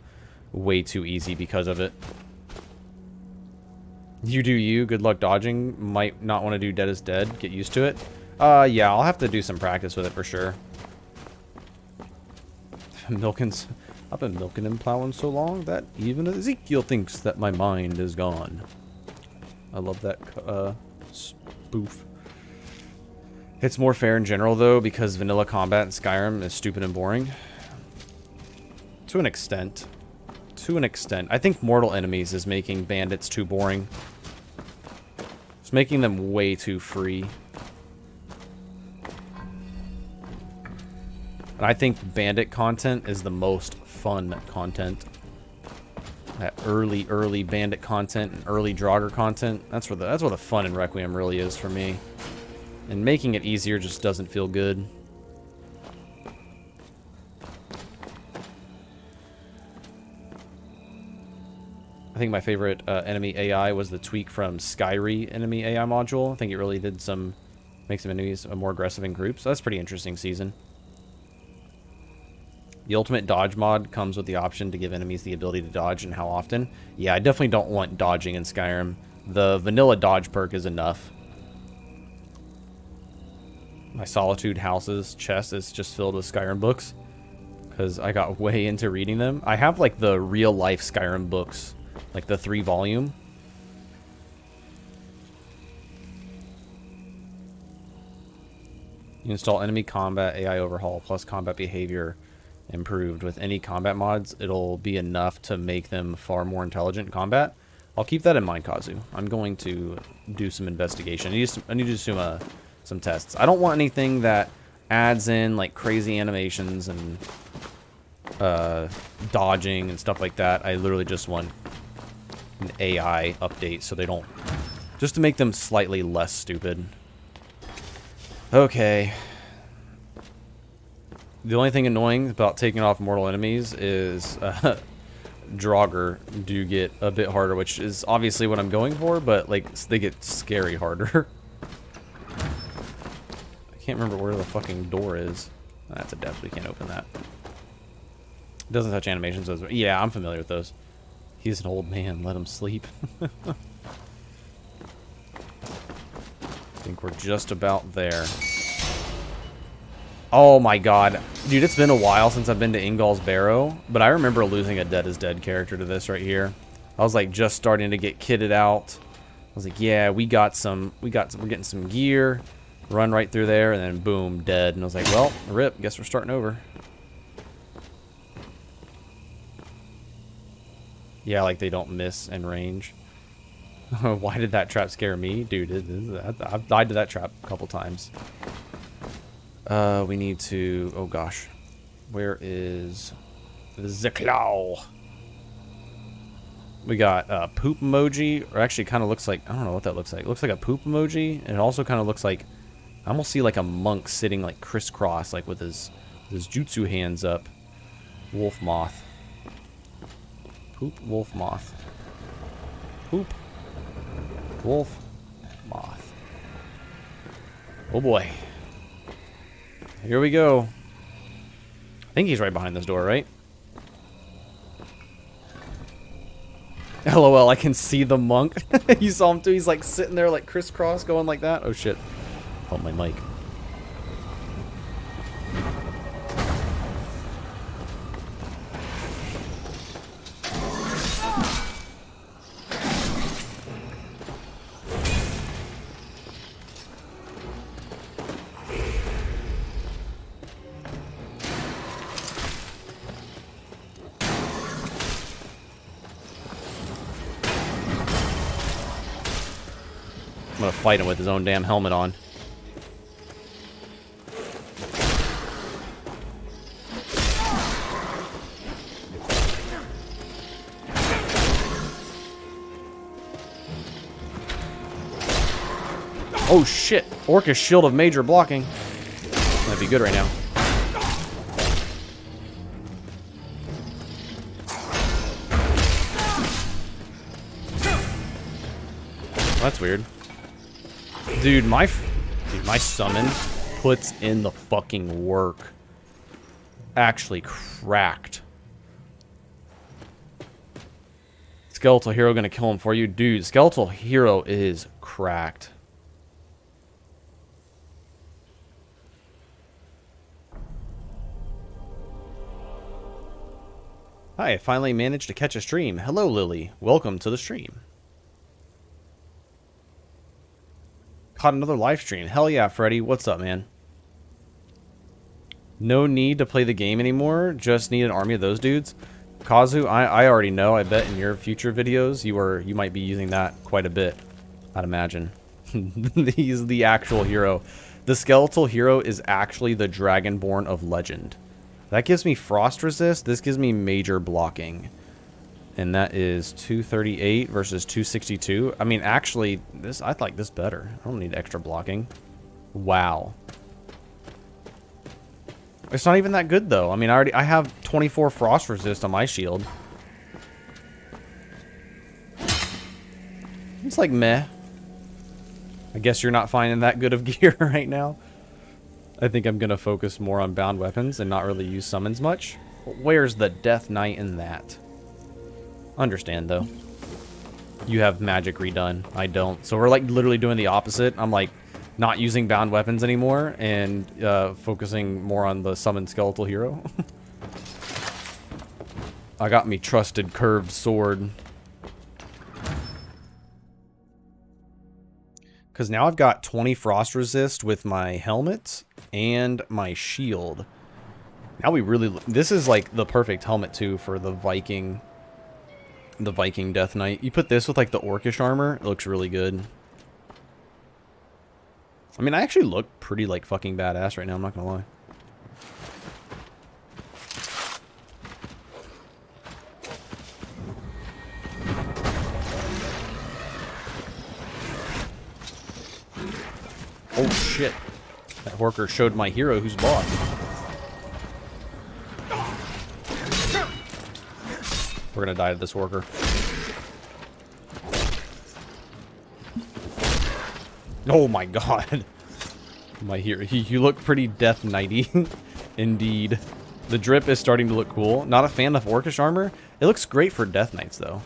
way too easy because of it. You do you. Good luck dodging. Might not want to do Dead is Dead. Get used to it. Yeah, I'll have to do some practice with it for sure. I've been milking and plowing so long that even Ezekiel thinks that my mind is gone. I love that spoof. It's more fair in general, though, because vanilla combat in Skyrim is stupid and boring. To an extent. To an extent. I think mortal enemies is making bandits too boring. It's making them way too free. And I think bandit content is the most fun content. That early bandit content and early Draugr content. That's where the fun in Requiem really is for me. And making it easier just doesn't feel good. I think my favorite enemy AI was the tweak from Skyrim enemy AI module. I think it really did make some enemies more aggressive in groups. So that's pretty interesting season. The ultimate dodge mod comes with the option to give enemies the ability to dodge and how often. Yeah, I definitely don't want dodging in Skyrim. The vanilla dodge perk is enough. My Solitude House's chest is just filled with Skyrim books because I got way into reading them. I have like the real life Skyrim books, like the 3-volume. You install enemy combat AI overhaul plus combat behavior improved. With any combat mods, it'll be enough to make them far more intelligent in combat. I'll keep that in mind, Kazu. I'm going to do some investigation. I need to do some tests. I don't want anything that adds in like crazy animations and dodging and stuff like that. I literally just want an AI update so they don't, just to make them slightly less stupid. Okay. The only thing annoying about taking off mortal enemies is Draugr do get a bit harder, which is obviously what I'm going for, but like they get scary harder. I can't remember where the fucking door is. That's a death. We can't open that. It doesn't touch animations. Yeah, I'm familiar with those. He's an old man. Let him sleep. I think we're just about there. Oh my god. Dude, it's been a while since I've been to Ingol's Barrow, but I remember losing a Dead is Dead character to this right here. I was like just starting to get kitted out. I was like, yeah, we're getting some gear. Run right through there, and then boom, dead. And I was like, well, rip, guess we're starting over. Yeah, like they don't miss in range. Why did that trap scare me? Dude, I've died to that trap a couple times. We need to... Oh, gosh. Where is the claw? We got poop emoji, or actually kind of looks like... I don't know what that looks like. It looks like a poop emoji, and it also kind of looks like... I almost see like a monk sitting like crisscross, like with his jutsu hands up. Wolf moth. Poop wolf moth. Poop wolf moth. Oh boy. Here we go. I think he's right behind this door, right? LOL, I can see the monk. You saw him too? He's like sitting there like crisscross going like that. Oh shit. Oh, my mic. I'm gonna fight him with his own damn helmet on. Oh shit! Orcish Shield of Major blocking. Might be good right now. Well, that's weird. Dude, my summon puts in the fucking work. Actually cracked. Skeletal Hero gonna kill him for you. Dude, Skeletal Hero is cracked. Hi, I finally managed to catch a stream. Hello, Lily. Welcome to the stream. Caught another live stream. Hell yeah, Freddy. What's up, man? No need to play the game anymore. Just need an army of those dudes. Kazu, I already know. I bet in your future videos you might be using that quite a bit. I'd imagine. He's the actual hero. The Skeletal Hero is actually the Dragonborn of legend. That gives me frost resist. This gives me major blocking. And that is 238 versus 262. I mean, actually, I like this better. I don't need extra blocking. Wow. It's not even that good, though. I mean, I have 24 frost resist on my shield. It's like meh. I guess you're not finding that good of gear right now. I think I'm going to focus more on bound weapons and not really use summons much. Where's the Death Knight in that? Understand, though. You have magic redone. I don't. So we're like literally doing the opposite. I'm like not using bound weapons anymore and focusing more on the summoned skeletal hero. I got me trusted curved sword. Because now I've got 20 frost resist with my helmet and my shield. Now we really... This is like the perfect helmet, too, for the Viking... The Viking Death Knight. You put this with like the orcish armor, it looks really good. I mean, I actually look pretty like fucking badass right now, I'm not gonna lie. Oh shit. That worker showed my hero who's boss. We're gonna die to this worker. Oh my god. My hero. You look pretty Death Knighty. Indeed. The drip is starting to look cool. Not a fan of orcish armor. It looks great for Death Knights though.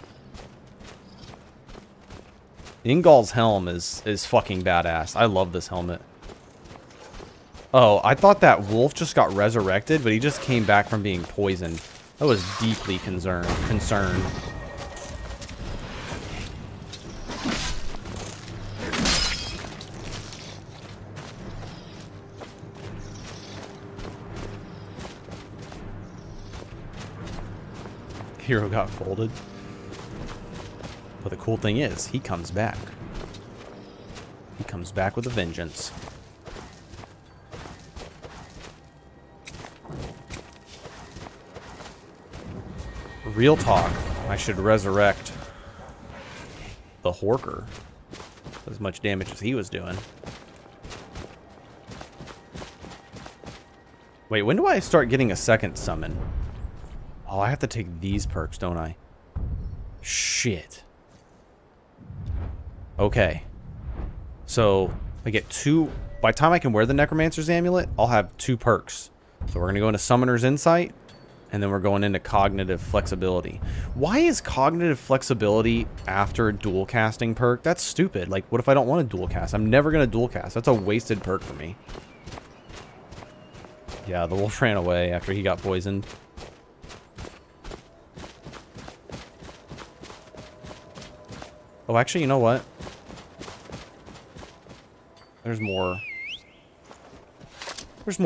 Ingol's helm is fucking badass. I love this helmet. Oh, I thought that wolf just got resurrected, but he just came back from being poisoned. I was deeply concerned. Hero got folded. But the cool thing is, he comes back. He comes back with a vengeance. Real talk, I should resurrect the Horker. As much damage as he was doing. Wait, when do I start getting a second summon? Oh, I have to take these perks, don't I? Shit. Okay. So, I get 2... By the time I can wear the Necromancer's Amulet, I'll have 2 perks. So we're going to go into Summoner's Insight. And then we're going into Cognitive Flexibility. Why is Cognitive Flexibility after dual casting perk? That's stupid. Like, what if I don't want to dual cast? I'm never going to dual cast. That's a wasted perk for me. Yeah, the wolf ran away after he got poisoned. Oh, actually, you know what? There's more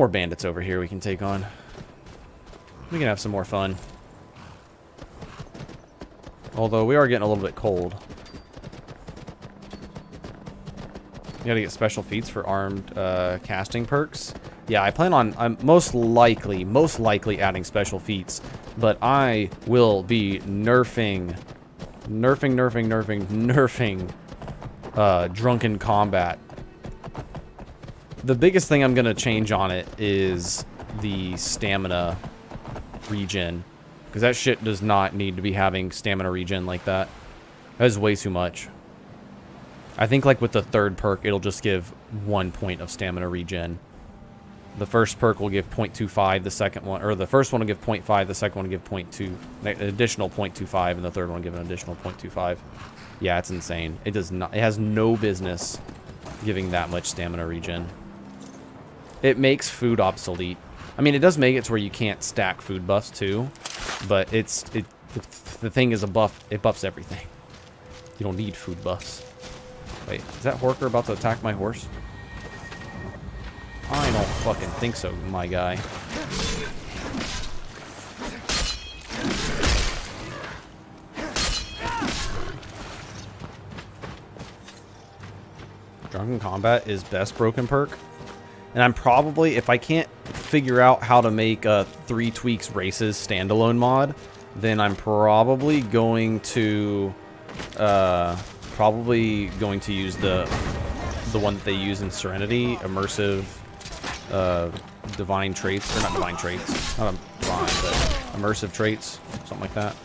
bandits over here we can take on. We can have some more fun. Although we are getting a little bit cold. You gotta get special feats for armed casting perks. Yeah, I plan on... I'm most likely adding special feats. But I will be nerfing Drunken Combat. The biggest thing I'm gonna change on it is the stamina regen, because that shit does not need to be having stamina regen like that. That is way too much. I think like with the third perk, it'll just give 1 point of stamina regen. The first perk will give 0.25, the second one, or the first one will give 0.5, the second one will give 0.2, an additional 0.25, and the third one will give an additional 0.25. Yeah, it's insane. It does not, it has no business giving that much stamina regen. It makes food obsolete. I mean, it does make it to where you can't stack food buffs too, but the thing is a buff. It buffs everything. You don't need food buffs. Wait, is that Horker about to attack my horse? I don't fucking think so, my guy. Drunken Combat is best broken perk. And I'm probably, if I can't figure out how to make a 3 Tweaks Races standalone mod, then I'm probably going to use the one that they use in Serenity, immersive divine traits, or not divine traits, not divine, but immersive traits, something like that.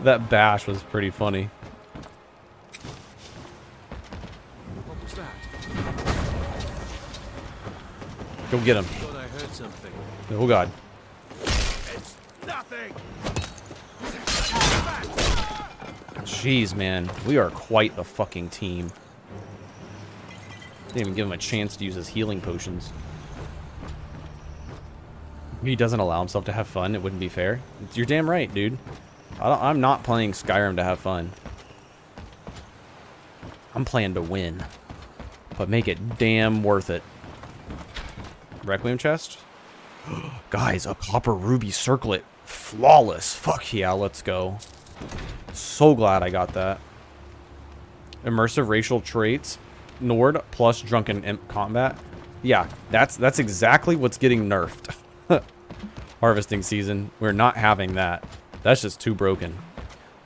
That bash was pretty funny. What was that? Go get him. I thought I heard something. Oh god. It's nothing. Jeez, man. We are quite the fucking team. Didn't even give him a chance to use his healing potions. He doesn't allow himself to have fun. It wouldn't be fair. You're damn right, dude. I'm not playing Skyrim to have fun. I'm playing to win. But make it damn worth it. Requiem chest? Guys, a copper ruby circlet. Flawless. Fuck yeah, let's go. So glad I got that. Immersive racial traits. Nord plus drunken imp combat. Yeah, that's exactly what's getting nerfed. Harvesting season. We're not having that. That's just too broken.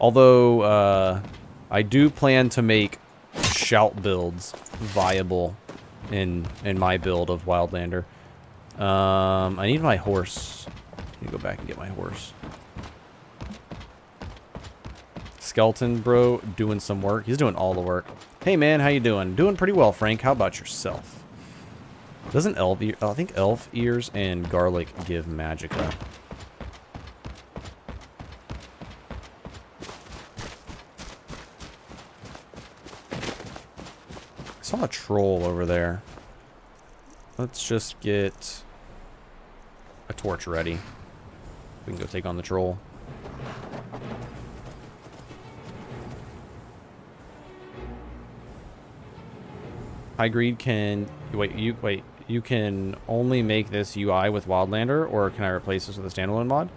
Although, I do plan to make shout builds viable in my build of Wildlander. I need my horse. I need to go back and get my horse. Skeleton bro doing some work. He's doing all the work. Hey man, how you doing? Doing pretty well, Frank. How about yourself? Doesn't elf ear, I think elf ears and garlic give magicka. I saw a troll over there. Let's just get a torch ready. We can go take on the troll. High greed can you can only make this UI with Wildlander, or can I replace this with a standalone mod?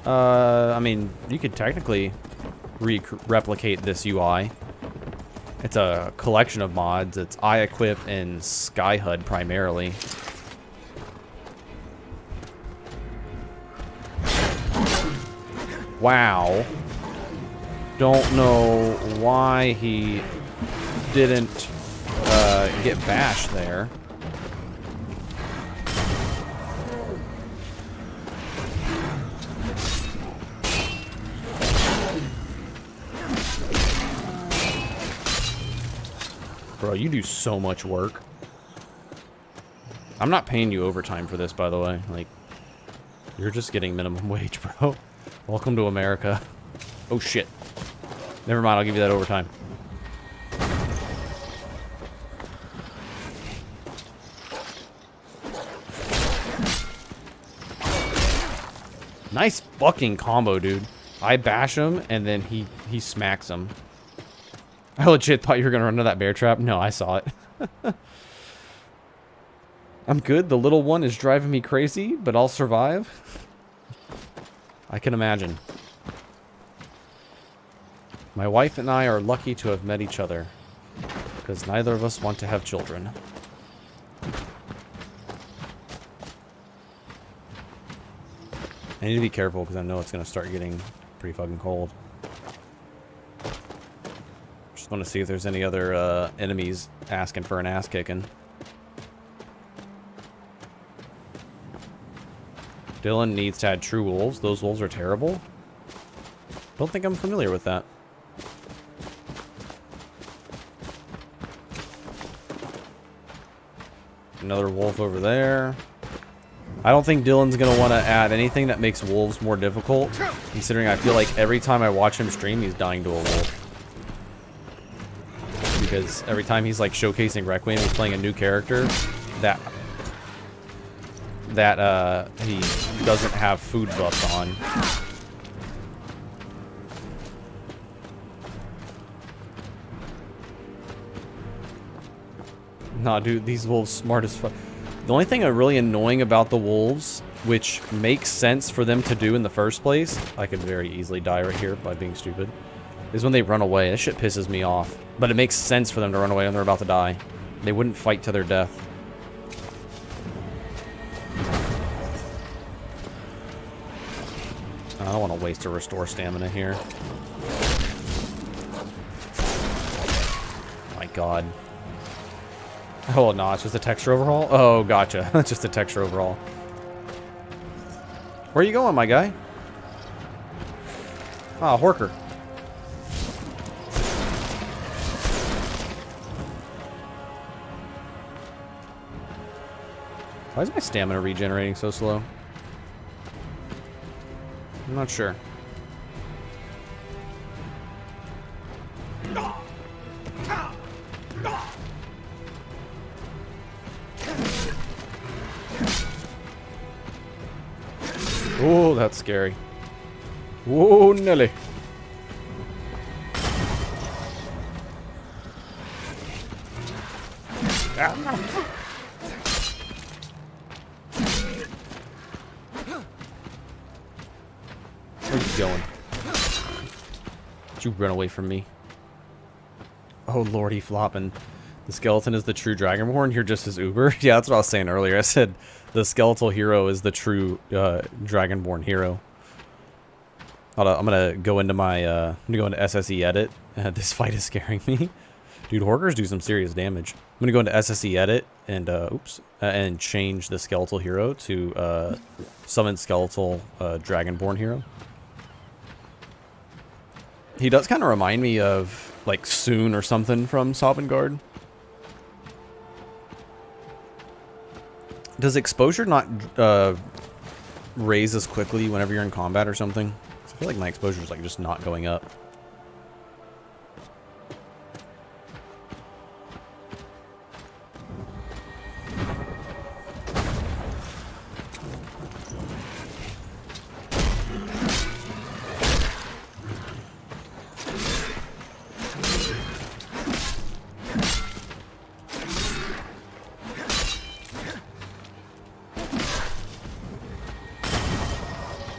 I mean, you could technically replicate this UI. It's a collection of mods. It's iEquip and Skyhud primarily. Wow. Don't know why he didn't get bashed there. Bro, you do so much work. I'm not paying you overtime for this, by the way. Like, you're just getting minimum wage, bro. Welcome to America. Oh, shit. Never mind, I'll give you that overtime. Nice fucking combo, dude. I bash him, and then he smacks him. I legit thought you were gonna run into that bear trap. No, I saw it. I'm good. The little one is driving me crazy, but I'll survive. I can imagine. My wife and I are lucky to have met each other, because neither of us want to have children. I need to be careful because I know it's going to start getting pretty fucking cold. Just want to see if there's any other enemies asking for an ass kicking. Dylan needs to add true wolves. Those wolves are terrible. Don't think I'm familiar with that. Another wolf over there. I don't think Dylan's going to want to add anything that makes wolves more difficult, considering I feel like every time I watch him stream, he's dying to a wolf. Because every time he's like showcasing Requiem, he's playing a new character that he doesn't have food buffs on. Nah, dude, these wolves smart as fuck. The only thing really annoying about the wolves, which makes sense for them to do in the first place, I could very easily die right here by being stupid, is when they run away. This shit pisses me off. But it makes sense for them to run away when they're about to die. They wouldn't fight to their death. I don't want to waste to restore stamina here. My god. Oh, no, it's just a texture overhaul? Oh, gotcha. It's just a texture overhaul. Where are you going, my guy? Ah, Horker. Why is my stamina regenerating so slow? I'm not sure. Oh, that's scary. Whoa, Nelly. Ah. Where you going? Did you run away from me? Oh, lordy flopping. The skeleton is the true Dragonborn. You're just his Uber. Yeah, that's what I was saying earlier. I said the skeletal hero is the true Dragonborn hero. I'm gonna go into my I'm gonna go into SSE edit. This fight is scaring me. Dude, Horkers do some serious damage. I'm gonna go into SSE edit and and change the skeletal hero to summon skeletal Dragonborn hero. He does kind of remind me of like Soon or something from Sovngarde. Does exposure not raise as quickly whenever you're in combat or something? I feel like my exposure is like just not going up.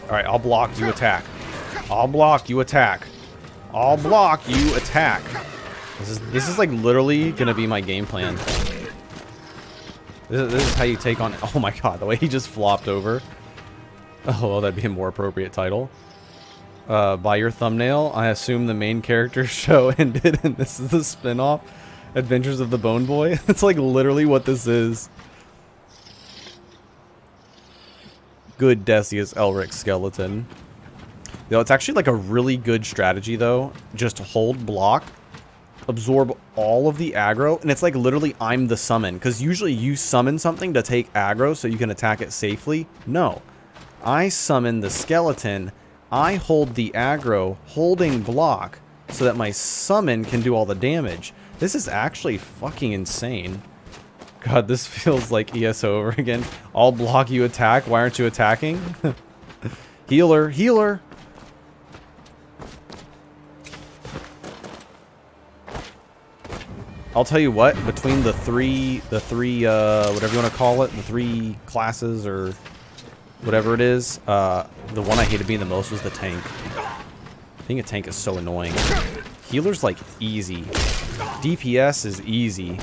Alright, I'll block, you attack. I'll block, you attack. I'll block, you attack. This is like literally gonna be my game plan. This is how you take on... Oh my god, the way he just flopped over. Oh, well, that'd be a more appropriate title. By your thumbnail, I assume the main character show ended and this is the spin-off. Adventures of the Bone Boy. It's like literally what this is. Good Decius Elric skeleton. You know, it's actually like a really good strategy though. Just hold block, absorb all of the aggro, and it's like literally I'm the summon. Because usually you summon something to take aggro so you can attack it safely. No. I summon the skeleton, I hold the aggro, holding block, so that my summon can do all the damage. This is actually fucking insane. God, this feels like ESO over again. I'll block, you attack. Why aren't you attacking? Healer, healer. I'll tell you what, between the three, whatever you want to call it, the three classes or whatever it is, the one I hated being the most was the tank. Being a tank is so annoying. Healer's like easy. DPS is easy.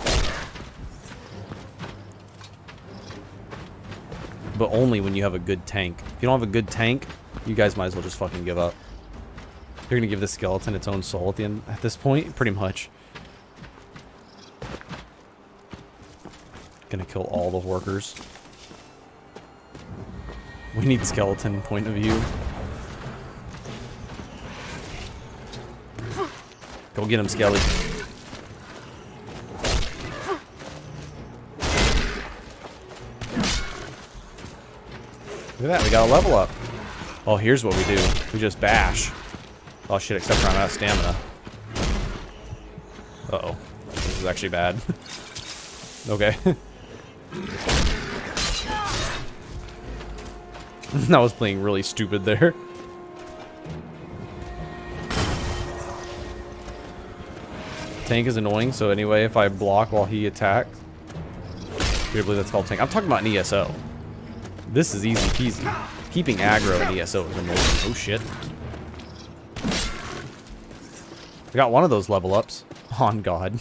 But only when you have a good tank. If you don't have a good tank, you guys might as well just fucking give up. You're gonna give this skeleton its own soul at the end at this point, pretty much. Gonna kill all the workers. We need skeleton point of view. Go get him, Skelly. Look at that, we got a level up. Oh, here's what we do. We just bash. Oh shit, except for I'm out of stamina. Uh-oh. This is actually bad. Okay. I was playing really stupid there. Tank is annoying, so anyway, if I block while he attacks... I believe that's called tank. I'm talking about an ESO. This is easy peasy. Keeping aggro in ESO is amazing. Oh shit. We got one of those level ups. On God.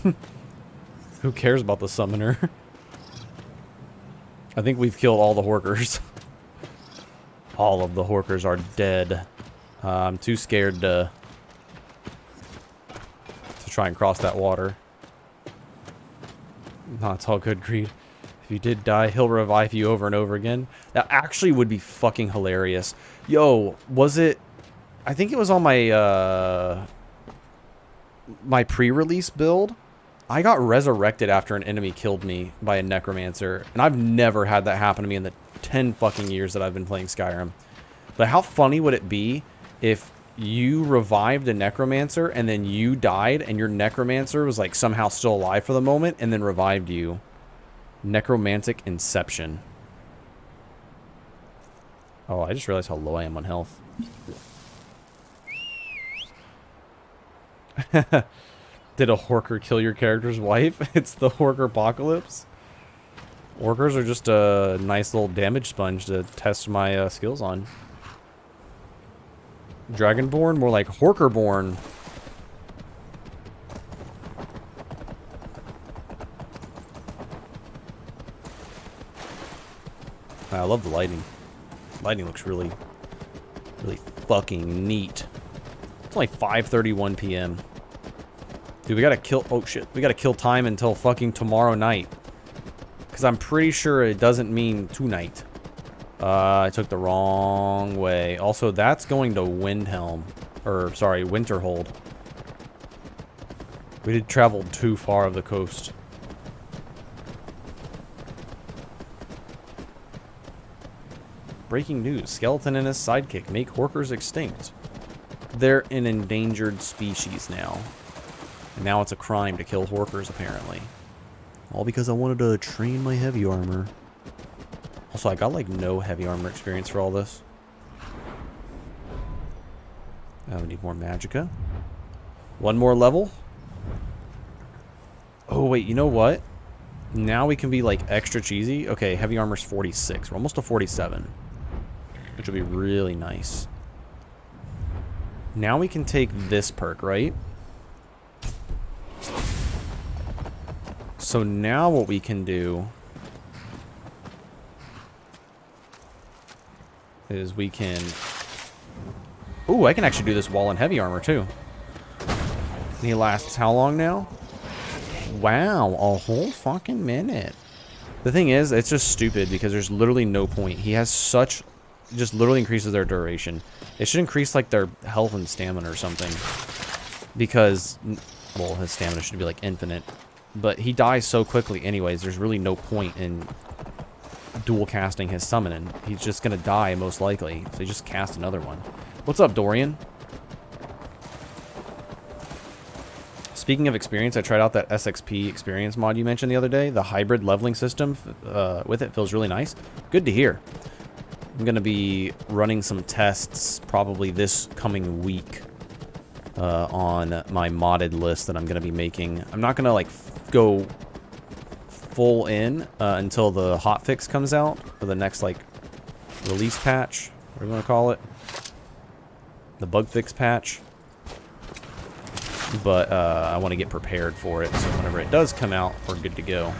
Who cares about the summoner? I think we've killed all the Horkers. All of the Horkers are dead. I'm too scared to try and cross that water. No, it's all good, Greed. If you did die, he'll revive you over and over again. That actually would be fucking hilarious. Yo, was it... I think it was on my, my pre-release build. I got resurrected after an enemy killed me by a Necromancer. And I've never had that happen to me in the 10 fucking years that I've been playing Skyrim. But how funny would it be if you revived a Necromancer and then you died and your Necromancer was like somehow still alive for the moment and then revived you? Necromantic Inception. Oh, I just realized how low I am on health. Did a Horker kill your character's wife? It's the Horker apocalypse. Orkers are just a nice little damage sponge to test my skills on. Dragonborn? More like Horkerborn. I love the lighting. Lighting looks really fucking neat. It's only 5:31 p.m. Dude, we gotta kill... Oh, shit. We gotta kill time until fucking tomorrow night. Because I'm pretty sure it doesn't mean tonight. I took the wrong way. Also, that's going to Windhelm. Or, sorry, Winterhold. We did travel too far of the coast. Breaking news. Skeleton and his sidekick make Horkers extinct. They're an endangered species now. And now it's a crime to kill Horkers, apparently. All because I wanted to train my heavy armor. Also, I got, like, no heavy armor experience for all this. We need more magicka. One more level. Oh, wait, you know what? Now we can be, like, extra cheesy. Okay, heavy armor's 46. We're almost to 47. Which will be really nice. Now we can take this perk, right? So now what we can do is we can... Ooh, I can actually do this while in heavy armor, too. And he lasts how long now? Wow, a whole fucking minute. The thing is, it's just stupid because there's literally no point. He has such... just literally increases their duration. It should increase, like, their health and stamina or something. Because, well, his stamina should be, like, infinite. But he dies so quickly anyways, there's really no point in dual casting his summoning. He's just gonna die, most likely. So you just cast another one. What's up, Dorian? Speaking of experience, I tried out that SXP experience mod you mentioned the other day. The hybrid leveling system with it feels really nice. Good to hear. I'm going to be running some tests probably this coming week on my modded list that I'm going to be making. I'm not going to like go full in until the hotfix comes out, or the next like release patch, what do you want to call it? The bug fix patch. But I want to get prepared for it, so whenever it does come out, we're good to go.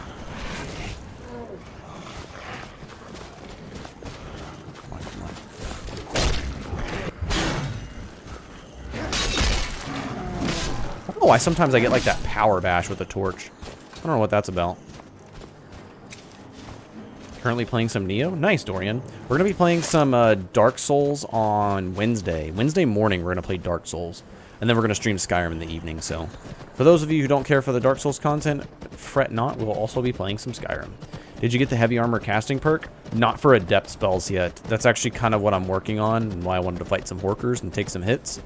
I don't know why sometimes I get like that power bash with the torch. I don't know what that's about. Currently playing some Neo. Nice, Dorian. We're going to be playing some Dark Souls on Wednesday. Wednesday morning, we're going to play Dark Souls. And then we're going to stream Skyrim in the evening, so... For those of you who don't care for the Dark Souls content, fret not, we'll also be playing some Skyrim. Did you get the heavy armor casting perk? Not for adept spells yet. That's actually kind of what I'm working on, and why I wanted to fight some Horkers and take some hits.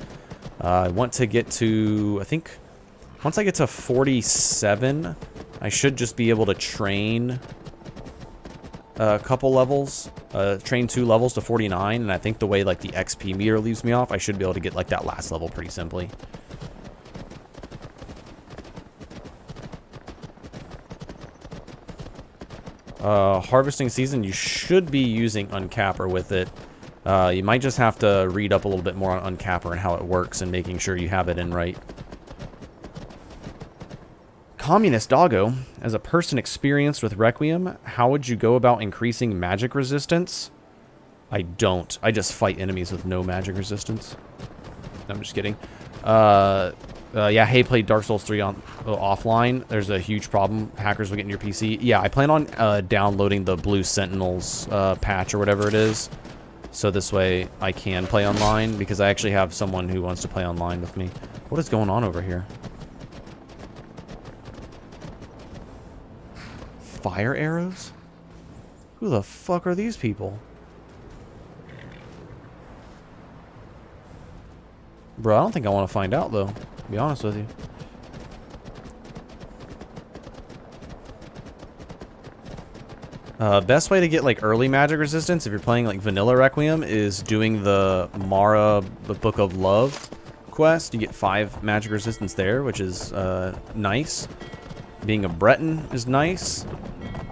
I want to get to... I think... Once I get to 47, I should just be able to train... a couple levels, train 2 levels to 49, and I think the way like the XP meter leaves me off, I should be able to get like that last level pretty simply. Harvesting season, you should be using Uncapper with it. You might just have to read up a little bit more on Uncapper and how it works and making sure you have it in right. Communist Doggo, as a person experienced with Requiem, how would you go about increasing magic resistance? I don't. I just fight enemies with no magic resistance. No, I'm just kidding. Yeah, hey, played Dark Souls 3 on offline. There's a huge problem. Hackers will get in your PC. Yeah, I plan on downloading the Blue Sentinels patch or whatever it is. So this way I can play online, because I actually have someone who wants to play online with me. What is going on over here? Fire arrows? Who the fuck are these people? Bro, I don't think I want to find out, though. To be honest with you. Best way to get like early magic resistance if you're playing like vanilla Requiem is doing the Mara, the Book of Love quest. You get 5 magic resistance there, which is nice. Being a Breton is nice.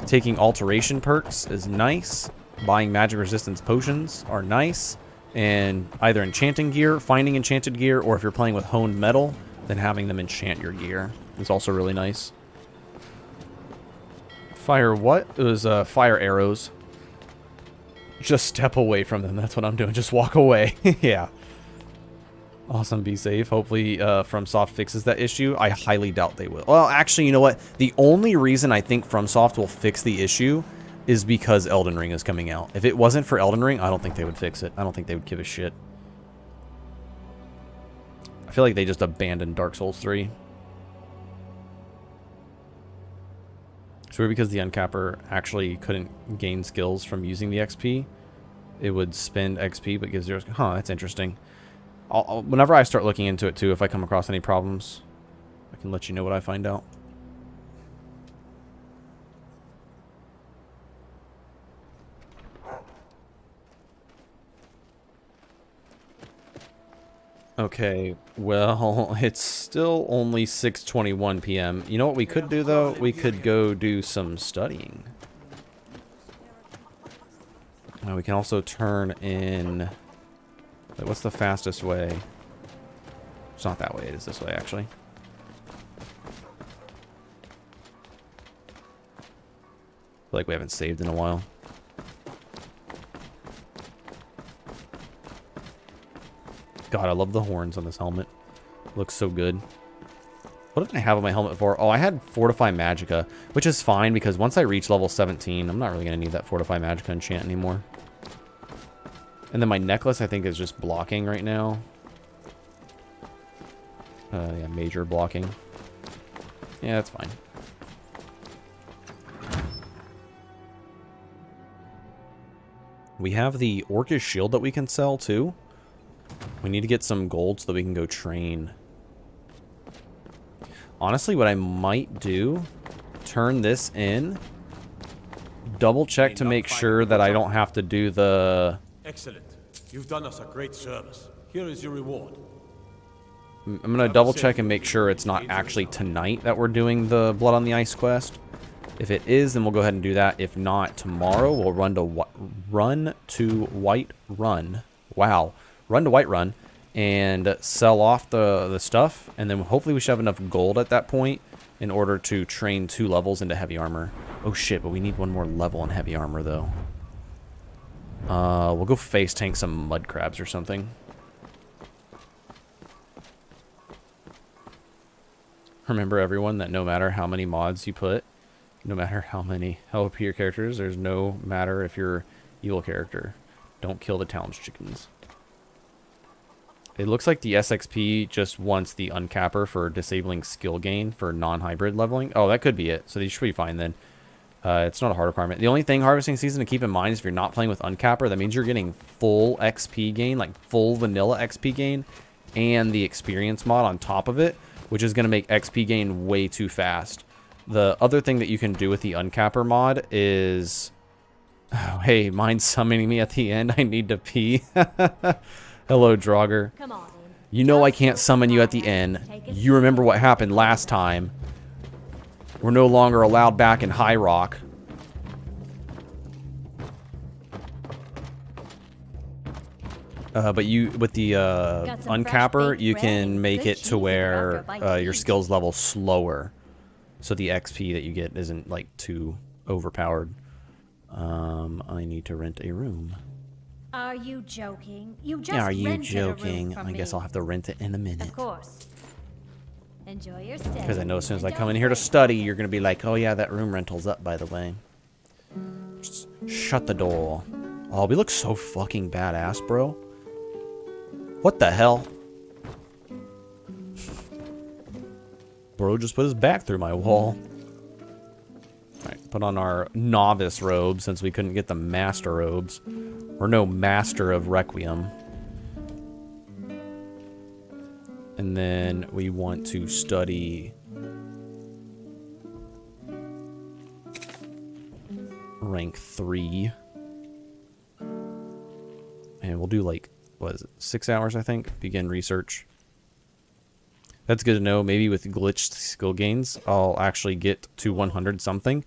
Taking alteration perks is nice. Buying magic resistance potions are nice. And either enchanting gear, finding enchanted gear, or if you're playing with honed metal, then having them enchant your gear is also really nice. Fire what? It was fire arrows. Just step away from them. That's what I'm doing. Just walk away. Yeah. Awesome. Be safe. Hopefully FromSoft fixes that issue. I highly doubt they will. Well, actually, you know what? The only reason I think FromSoft will fix the issue is because Elden Ring is coming out. If it wasn't for Elden Ring, I don't think they would fix it. I don't think they would give a shit. I feel like they just abandoned Dark Souls 3. So because the uncapper actually couldn't gain skills from using the XP, it would spend XP but gives 0. Huh, that's interesting. Whenever I start looking into it too, if I come across any problems, I can let you know what I find out. Okay, well, it's still only 6:21 p.m. You know what we could do, though? We could go do some studying. We can also turn in... Wait, what's the fastest way? It's not that way. It is this way, actually. I feel like we haven't saved in a while. God, I love the horns on this helmet. Looks so good. What did I have on my helmet for? Oh, I had Fortify Magicka, which is fine because once I reach level 17, I'm not really going to need that Fortify Magicka enchant anymore. And then my necklace, I think, is just blocking right now. Yeah, major blocking. Yeah, that's fine. We have the Orcish shield that we can sell, too. We need to get some gold so that we can go train. Honestly, what I might do, turn this in, double check to make sure that I don't have to do the... Excellent. You've done us a great service. Here is your reward. I'm going to double check and make sure it's not actually tonight that we're doing the Blood on the Ice quest. If it is, then we'll go ahead and do that. If not, tomorrow we'll run to Whiterun. Wow. Run to Whiterun and sell off the stuff, and then hopefully we should have enough gold at that point in order to train 2 levels into heavy armor. Oh shit, but we need 1 more level in heavy armor though. We'll go face tank some mud crabs or something. Remember, everyone, that no matter how many mods you put, no matter how many help your characters, there's no matter if you're evil character. Don't kill the town's chickens. It looks like the SXP just wants the uncapper for disabling skill gain for non-hybrid leveling. Oh, that could be it. So they should be fine then. It's not a hard requirement. The only thing harvesting season to keep in mind is if you're not playing with uncapper, that means you're getting full XP gain, like full vanilla XP gain, and the experience mod on top of it, which is going to make XP gain way too fast. The other thing that you can do with the uncapper mod is... Oh, hey, mind summoning me at the end? I need to pee. Hello, Draugr. Come on. You know I can't summon you at the end. You remember what happened last time. We're no longer allowed back in High Rock. But you, with the uncapper, you can make it to where your skills level slower. so the XP that you get isn't like too overpowered. I need to rent a room. Are you joking? You just Are you rented a room joking? from I guess me. I'll have to rent it in a minute. Of course. Enjoy your stay. Because I know as soon as I And come in don't here to forget- study, you're going to be like, oh yeah, that room rental's up, by the way. Just shut the door. Oh, we look so fucking badass, bro. What the hell? Bro just put his back through my wall. Alright, put on our novice robe since we couldn't get the master robes. We're no master of Requiem. And then we want to study rank 3. And we'll do like, what is it, 6 hours, I think? Begin research. That's good to know. Maybe with glitched skill gains, I'll actually get to 100 something.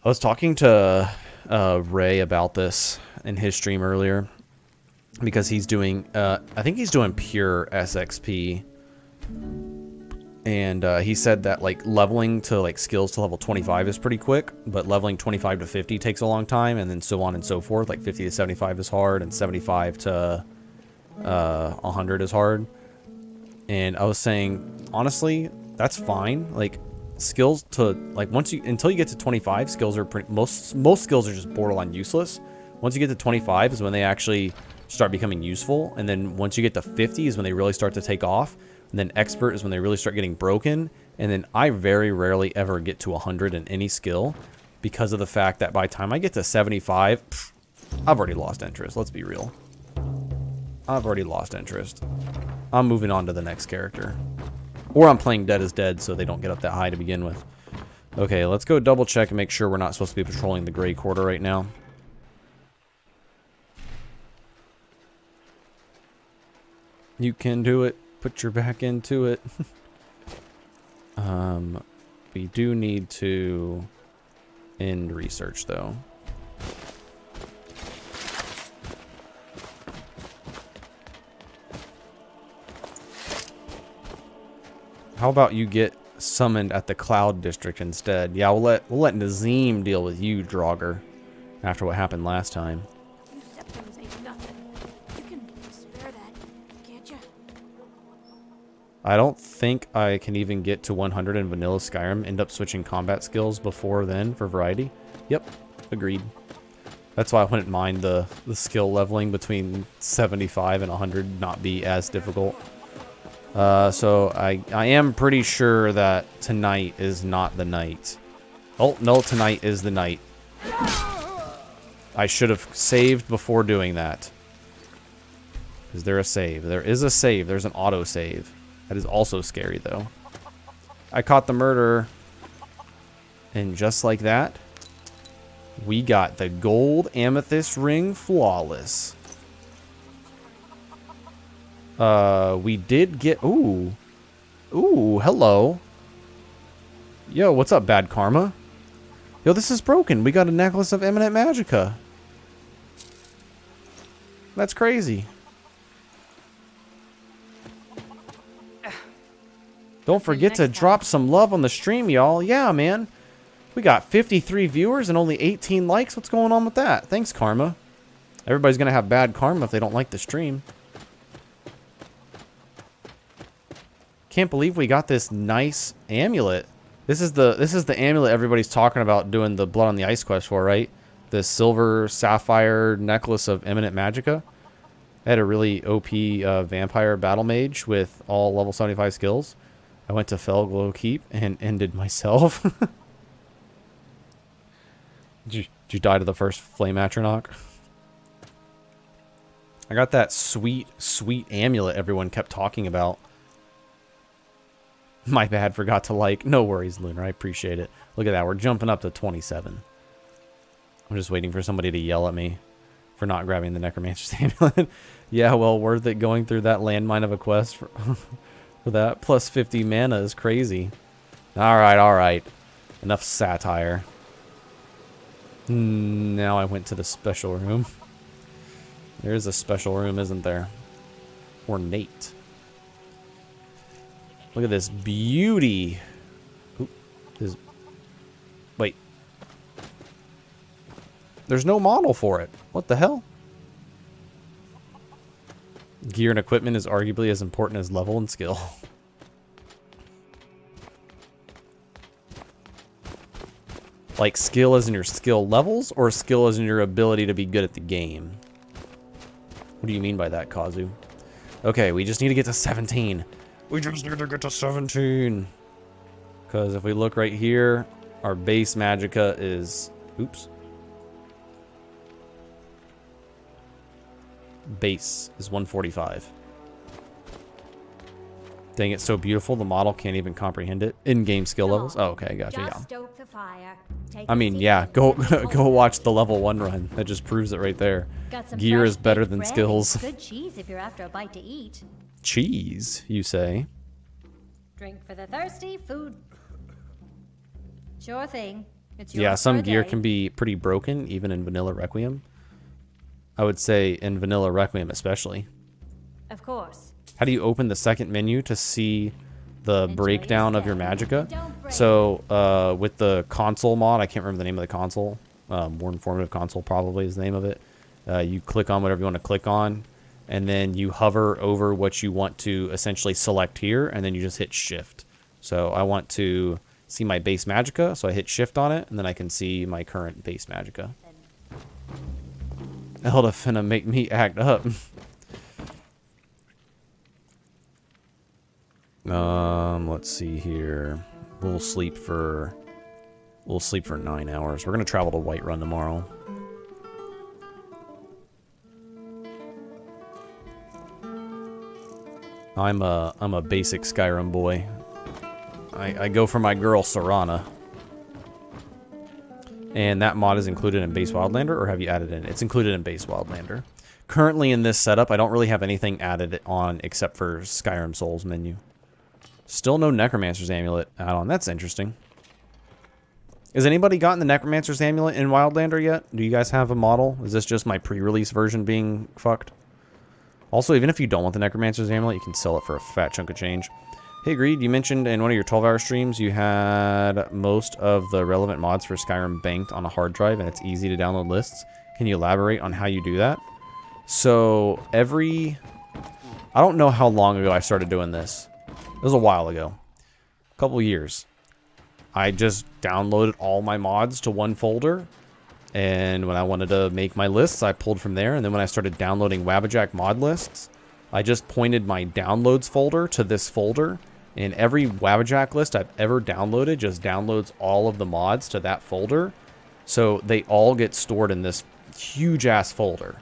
I was talking to Ray about this in his stream earlier. Because he's doing, I think he's doing pure SXP. And he said that like leveling to like skills to level 25 is pretty quick. But leveling 25 to 50 takes a long time. And then so on and so forth. Like 50 to 75 is hard. And 75 to 100 is hard. And I was saying, honestly, that's fine. Like skills to like until you get to 25, skills are pretty, most skills are just borderline useless. Once you get to 25 is when they actually start becoming useful, and then once you get to 50 is when they really start to take off, and then expert is when they really start getting broken, and then I very rarely ever get to 100 in any skill because of the fact that by the time I get to 75, I've already lost interest. Let's be real. I've already lost interest. I'm moving on to the next character. Or I'm playing Dead is Dead so they don't get up that high to begin with. Okay, let's go double check and make sure we're not supposed to be patrolling the Gray Quarter right now. You can do it. Put your back into it. We do need to end research though. How about you get summoned at the Cloud District instead? Yeah, we'll let Nazim deal with you, Draugr, after what happened last time. You septums ain't nothing. You can spare that, can't you? I don't think I can even get to 100 in vanilla Skyrim. End up switching combat skills before then for variety. Yep, agreed. That's why I wouldn't mind the skill leveling between 75 and 100 not be as difficult. So I am pretty sure that tonight is not the night. Oh, no, tonight is the night. I should have saved before doing that. Is there a save? There is a save. There's an auto save. That is also scary, though. I caught the murderer. And just like that, we got the gold amethyst ring flawless. We did get... Ooh. Ooh, hello. Yo, what's up, Bad Karma? Yo, this is broken. We got a necklace of eminent magicka. That's crazy. Don't forget to drop some love on the stream, y'all. Yeah, man. We got 53 viewers and only 18 likes. What's going on with that? Thanks, Karma. Everybody's gonna have bad karma if they don't like the stream. Can't believe we got this nice amulet. This is the amulet everybody's talking about doing the Blood on the Ice quest for, right? The silver sapphire necklace of eminent magicka. I had a really OP vampire battle mage with all level 75 skills. I went to Felglow Keep and ended myself. Did you die to the first flame atronach? I got that sweet, sweet amulet everyone kept talking about. My bad, forgot to like. No worries, Lunar. I appreciate it. Look at that. We're jumping up to 27. I'm just waiting for somebody to yell at me for not grabbing the Necromancer's amulet. Yeah, well, worth it going through that landmine of a quest for, for that. Plus 50 mana is crazy. Alright, alright. Enough satire. Now I went to the special room. There is a special room, isn't there? Ornate. Look at this beauty. Oop, is... Wait. There's no model for it. What the hell? Gear and equipment is arguably as important as level and skill. Like skill as in your skill levels, or skill as in your ability to be good at the game? What do you mean by that, Kazu? Okay, we just need to get to 17. We just need to get to 17. Because if we look right here, our base magicka is... Oops. Base is 145. Dang, it's so beautiful, the model can't even comprehend it. In-game skill levels? Oh, okay, gotcha, yeah. Stoke the fire. I mean, yeah, go watch the level 1 run. That just proves it right there. Gear is better than skills. Good cheese if you're after a bite to eat. Cheese, you say? Drink for the thirsty, food. Sure thing. It's yours Yeah, some for a gear day. can be pretty broken, even in vanilla Requiem. I would say in vanilla Requiem especially. Of course. How do you open the second menu to see the breakdown of your magicka? So with the console mod, I can't remember the name of the console. More informative console probably is the name of it. You click on whatever you want to click on, and then you hover over what you want to essentially select here, and then you just hit shift. So I want to see my base magicka, so I hit shift on it, and then I can see my current base magicka. Elda finna make me act up. Let's see here. We'll sleep for 9 hours. We're gonna travel to Whiterun tomorrow. I'm a basic Skyrim boy. I go for my girl Susanna. And that mod is included in base Wildlander, or have you added in? It's included in base Wildlander. Currently in this setup, I don't really have anything added on except for Skyrim Souls menu. Still no Necromancer's Amulet add-on. That's interesting. Has anybody gotten the Necromancer's Amulet in Wildlander yet? Do you guys have a model? Is this just my pre-release version being fucked? Also, even if you don't want the Necromancer's Amulet, you can sell it for a fat chunk of change. Hey, Greed, you mentioned in one of your 12-hour streams you had most of the relevant mods for Skyrim banked on a hard drive, and it's easy to download lists. Can you elaborate on how you do that? So, I don't know how long ago I started doing this. It was a while ago. A couple years. I just downloaded all my mods to one folder, and when I wanted to make my lists, I pulled from there, and then when I started downloading Wabbajack mod lists, I just pointed my downloads folder to this folder, and every Wabbajack list I've ever downloaded just downloads all of the mods to that folder, so they all get stored in this huge-ass folder.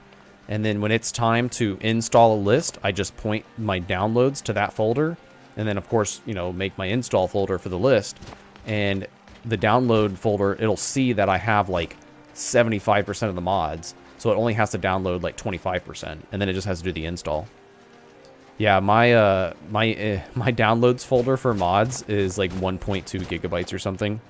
And then when it's time to install a list, I just point my downloads to that folder, and then, of course, you know, make my install folder for the list. And the download folder, it'll see that I have, like, 75% of the mods, so it only has to download, like, 25%, and then it just has to do the install. Yeah, my downloads folder for mods is, like, 1.2 gigabytes or something.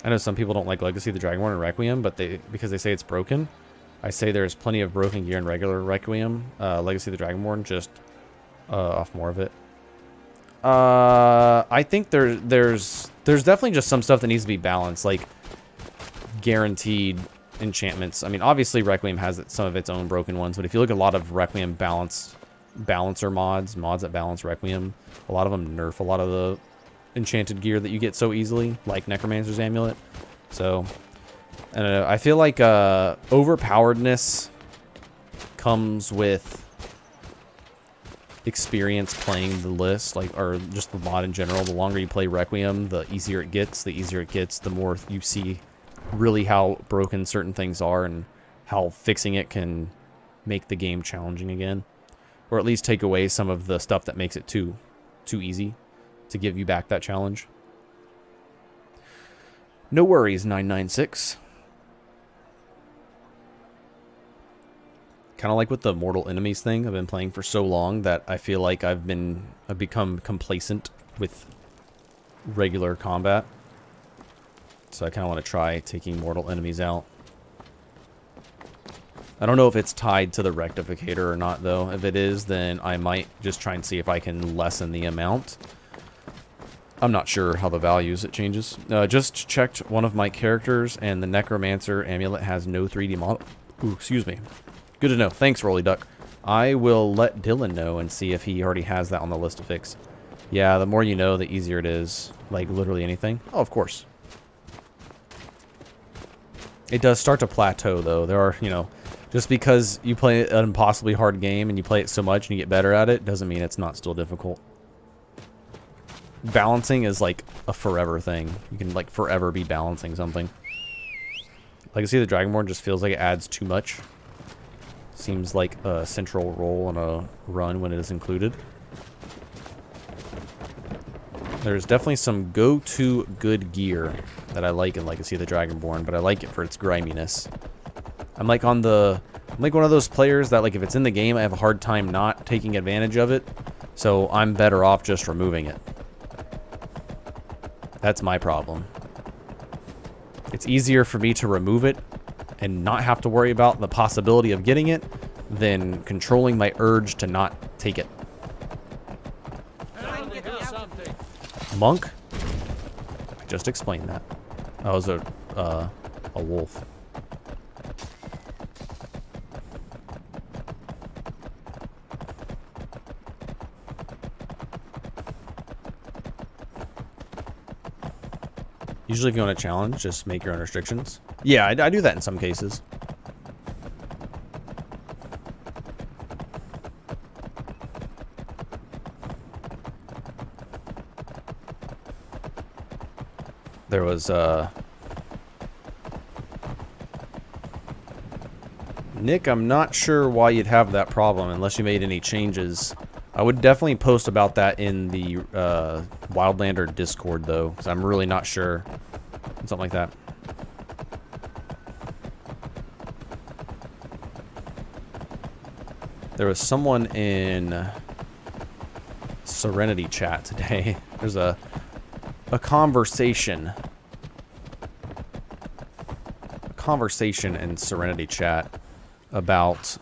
I know some people don't like Legacy of the Dragonborn and Requiem, but because they say it's broken. I say there's plenty of broken gear in regular Requiem. Legacy of the Dragonborn, just off more of it. I think there's definitely just some stuff that needs to be balanced, like guaranteed enchantments. I mean, obviously Requiem has some of its own broken ones, but if you look at a lot of Requiem balancer mods that balance Requiem, a lot of them nerf a lot of the enchanted gear that you get so easily, like Necromancer's Amulet. So I don't know. I feel like overpoweredness comes with experience playing the list, like, or just the mod in general. The longer you play Requiem, the easier it gets. The more you see really how broken certain things are and how fixing it can make the game challenging again, or at least take away some of the stuff that makes it too easy to give you back that challenge. No worries, 996. Kind of like with the Mortal Enemies thing, I've been playing for so long that I feel like I've become complacent with regular combat. So I kind of want to try taking Mortal Enemies out. I don't know if it's tied to the rectificator or not, though. If it is, then I might just try and see if I can lessen the amount. I'm not sure how the values it changes. Just checked one of my characters, and the Necromancer amulet has no 3D model. Ooh, excuse me. Good to know. Thanks, Rolly Duck. I will let Dylan know and see if he already has that on the list to fix. Yeah, the more you know, the easier it is. Like, literally anything. Oh, of course. It does start to plateau, though. There are, you know, just because you play an impossibly hard game and you play it so much and you get better at it, doesn't mean it's not still difficult. Balancing is like a forever thing. You can like forever be balancing something. Legacy of the Dragonborn just feels like it adds too much. Seems like a central role in a run when it is included. There's definitely some go-to good gear that I like in Legacy of the Dragonborn, but I like it for its griminess. I'm like one of those players that like if it's in the game, I have a hard time not taking advantage of it. So I'm better off just removing it. That's my problem. It's easier for me to remove it and not have to worry about the possibility of getting it than controlling my urge to not take it. Monk? I just explained that. That was a wolf. Usually if you want a challenge, just make your own restrictions. Yeah, I do that in some cases. There was, Nick, I'm not sure why you'd have that problem unless you made any changes. I would definitely post about that in the Wildlander Discord, though, because I'm really not sure. Something like that. There was someone in Serenity chat today. There's a conversation. A conversation in Serenity chat about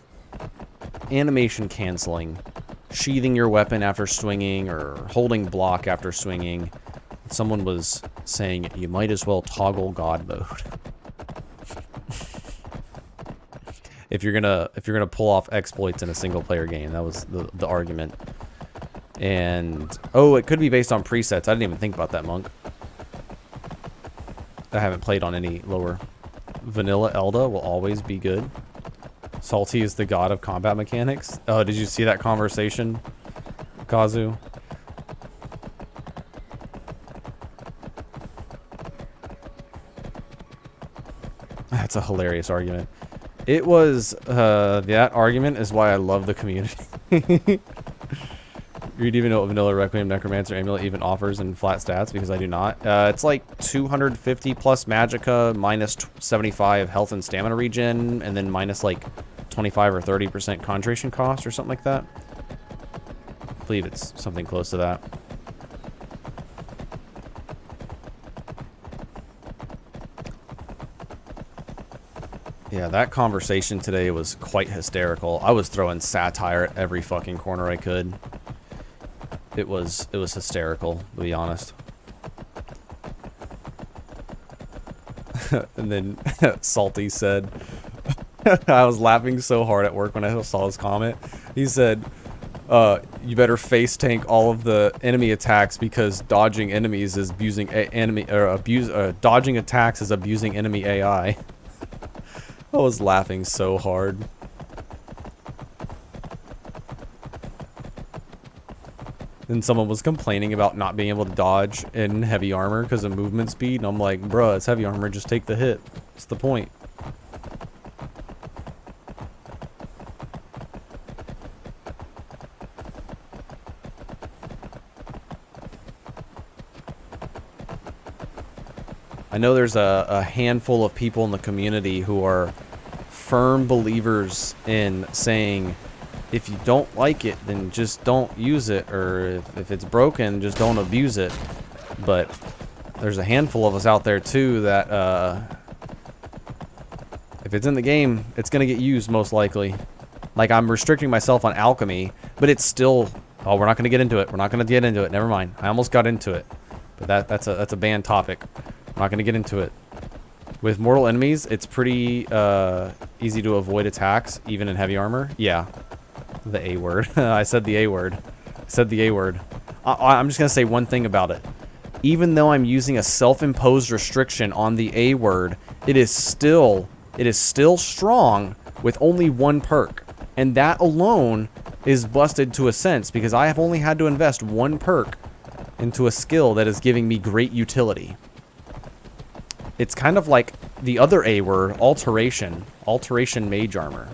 animation canceling, sheathing your weapon after swinging, or holding block after swinging. Someone was saying you might as well toggle God mode. if you're gonna pull off exploits in a single player game. That was the argument. And oh, it could be based on presets. I didn't even think about that, Monk. I haven't played on any lower. Vanilla Elda will always be good. Salty is the god of combat mechanics. Oh, did you see that conversation, Kazu? That's a hilarious argument. It was, that argument is why I love the community. You'd even know what Vanilla Requiem Necromancer Amulet even offers in flat stats, because I do not. It's like 250 plus Magicka, minus 75 health and stamina regen, and then minus like 25 or 30% concentration cost or something like that. I believe it's something close to that. Yeah, that conversation today was quite hysterical. I was throwing satire at every fucking corner I could. It was hysterical, to be honest. And then Salty said, I was laughing so hard at work when I saw his comment. He said, you better face tank all of the enemy attacks because dodging enemies is abusing dodging attacks is abusing enemy AI. I was laughing so hard. Then someone was complaining about not being able to dodge in heavy armor because of movement speed, and I'm like, bruh, it's heavy armor, just take the hit. What's the point? I know there's a handful of people in the community who are firm believers in saying, if you don't like it, then just don't use it, or if it's broken, just don't abuse it. But there's a handful of us out there too that If it's in the game, it's going to get used most likely. Like, I'm restricting myself on alchemy, but it's still... Oh, we're not going to get into it. We're not going to get into it. Never mind. I almost got into it. But that's a banned topic. I'm not going to get into it. With mortal enemies, it's pretty easy to avoid attacks, even in heavy armor. Yeah. The A word. I said the A word. I said the A word. I'm just going to say one thing about it. Even though I'm using a self-imposed restriction on the A word, it is still strong with only one perk. And that alone is busted to a sense because I have only had to invest one perk into a skill that is giving me great utility. It's kind of like the other A word, alteration. Alteration mage armor.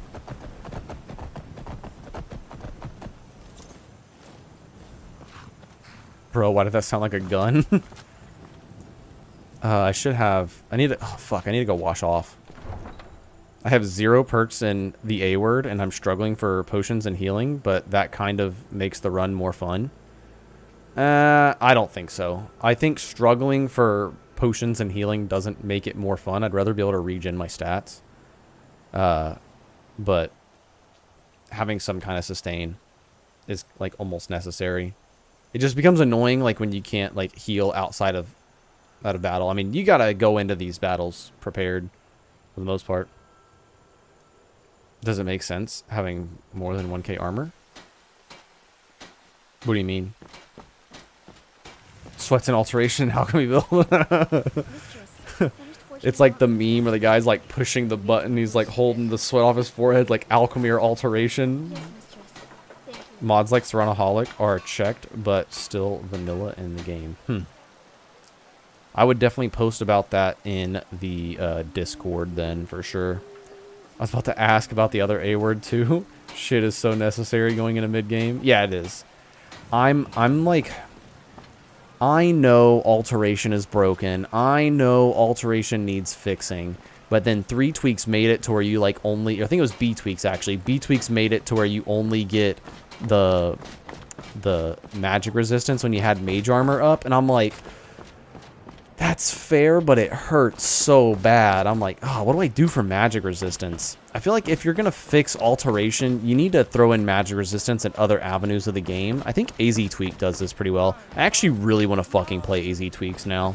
Bro, why did that sound like a gun? I should have... I need to... Oh, fuck. I need to go wash off. I have 0 perks in the A word, and I'm struggling for potions and healing, but that kind of makes the run more fun. I don't think so. I think struggling for potions and healing doesn't make it more fun. I'd rather be able to regen my stats. But having some kind of sustain is, like, almost necessary. It just becomes annoying, like, when you can't, like, heal outside of battle. I mean, you gotta go into these battles prepared for the most part. Does it make sense having more than 1k armor? What do you mean? Sweats and alteration, how can we build? It's like the meme where the guy's like pushing the button, he's like holding the sweat off his forehead, like alchemy or alteration. Mods like Seranoholic are checked, but still vanilla in the game. I would definitely post about that in the Discord then, for sure. I was about to ask about the other A word too. Shit is so necessary going into mid-game. Yeah, it is. I'm like... I know alteration is broken. I know alteration needs fixing. But then 3 tweaks made it to where you like only... I think it was B tweaks actually. B tweaks made it to where you only get the magic resistance when you had mage armor up. And I'm like... That's fair, but it hurts so bad. I'm like, oh, what do I do for magic resistance? I feel like if you're going to fix alteration, you need to throw in magic resistance at other avenues of the game. I think AZ Tweak does this pretty well. I actually really want to fucking play AZ Tweaks now.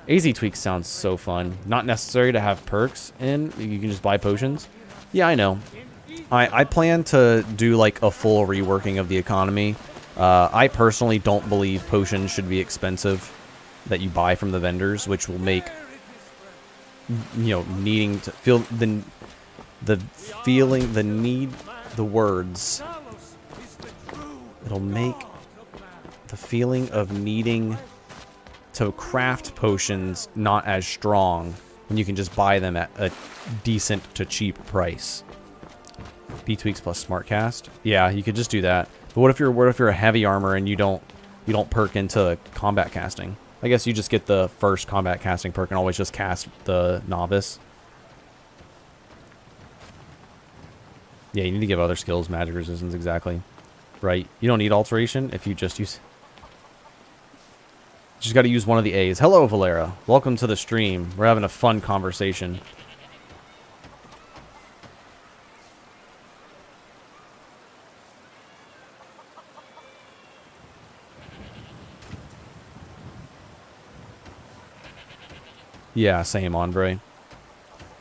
AZ Tweaks sounds so fun. Not necessary to have perks in. You can just buy potions. Yeah, I know. I plan to do like a full reworking of the economy. I personally don't believe potions should be expensive that you buy from the vendors, which will make, you know, needing to feel the feeling, the need, the words. It'll make the feeling of needing to craft potions not as strong when you can just buy them at a decent to cheap price. B tweaks plus smart cast. Yeah, you could just do that. But what if you're a heavy armor and you don't perk into combat casting? I guess you just get the first combat casting perk and always just cast the novice. Yeah, you need to give other skills magic resistance, exactly. Right? You don't need alteration if you just use... Just got to use one of the A's. Hello, Valera. Welcome to the stream. We're having a fun conversation. Yeah, same, Andre.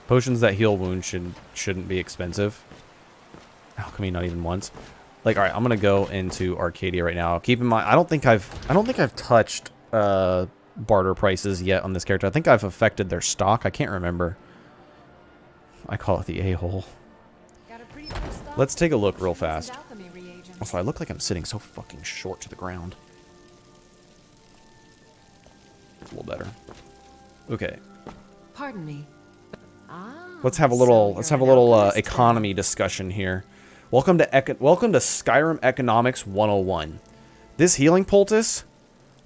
Potions that heal wounds shouldn't be expensive. Alchemy, not even once. Like, all right, I'm gonna go into Arcadia right now. Keep in mind, I don't think I've touched barter prices yet on this character. I think I've affected their stock. I can't remember. I call it the a-hole. Let's take a look real fast. Also, I look like I'm sitting so fucking short to the ground. It's a little better. Okay. Pardon me. Let's have a little economy discussion here. Welcome to Skyrim Economics 101. This healing poultice,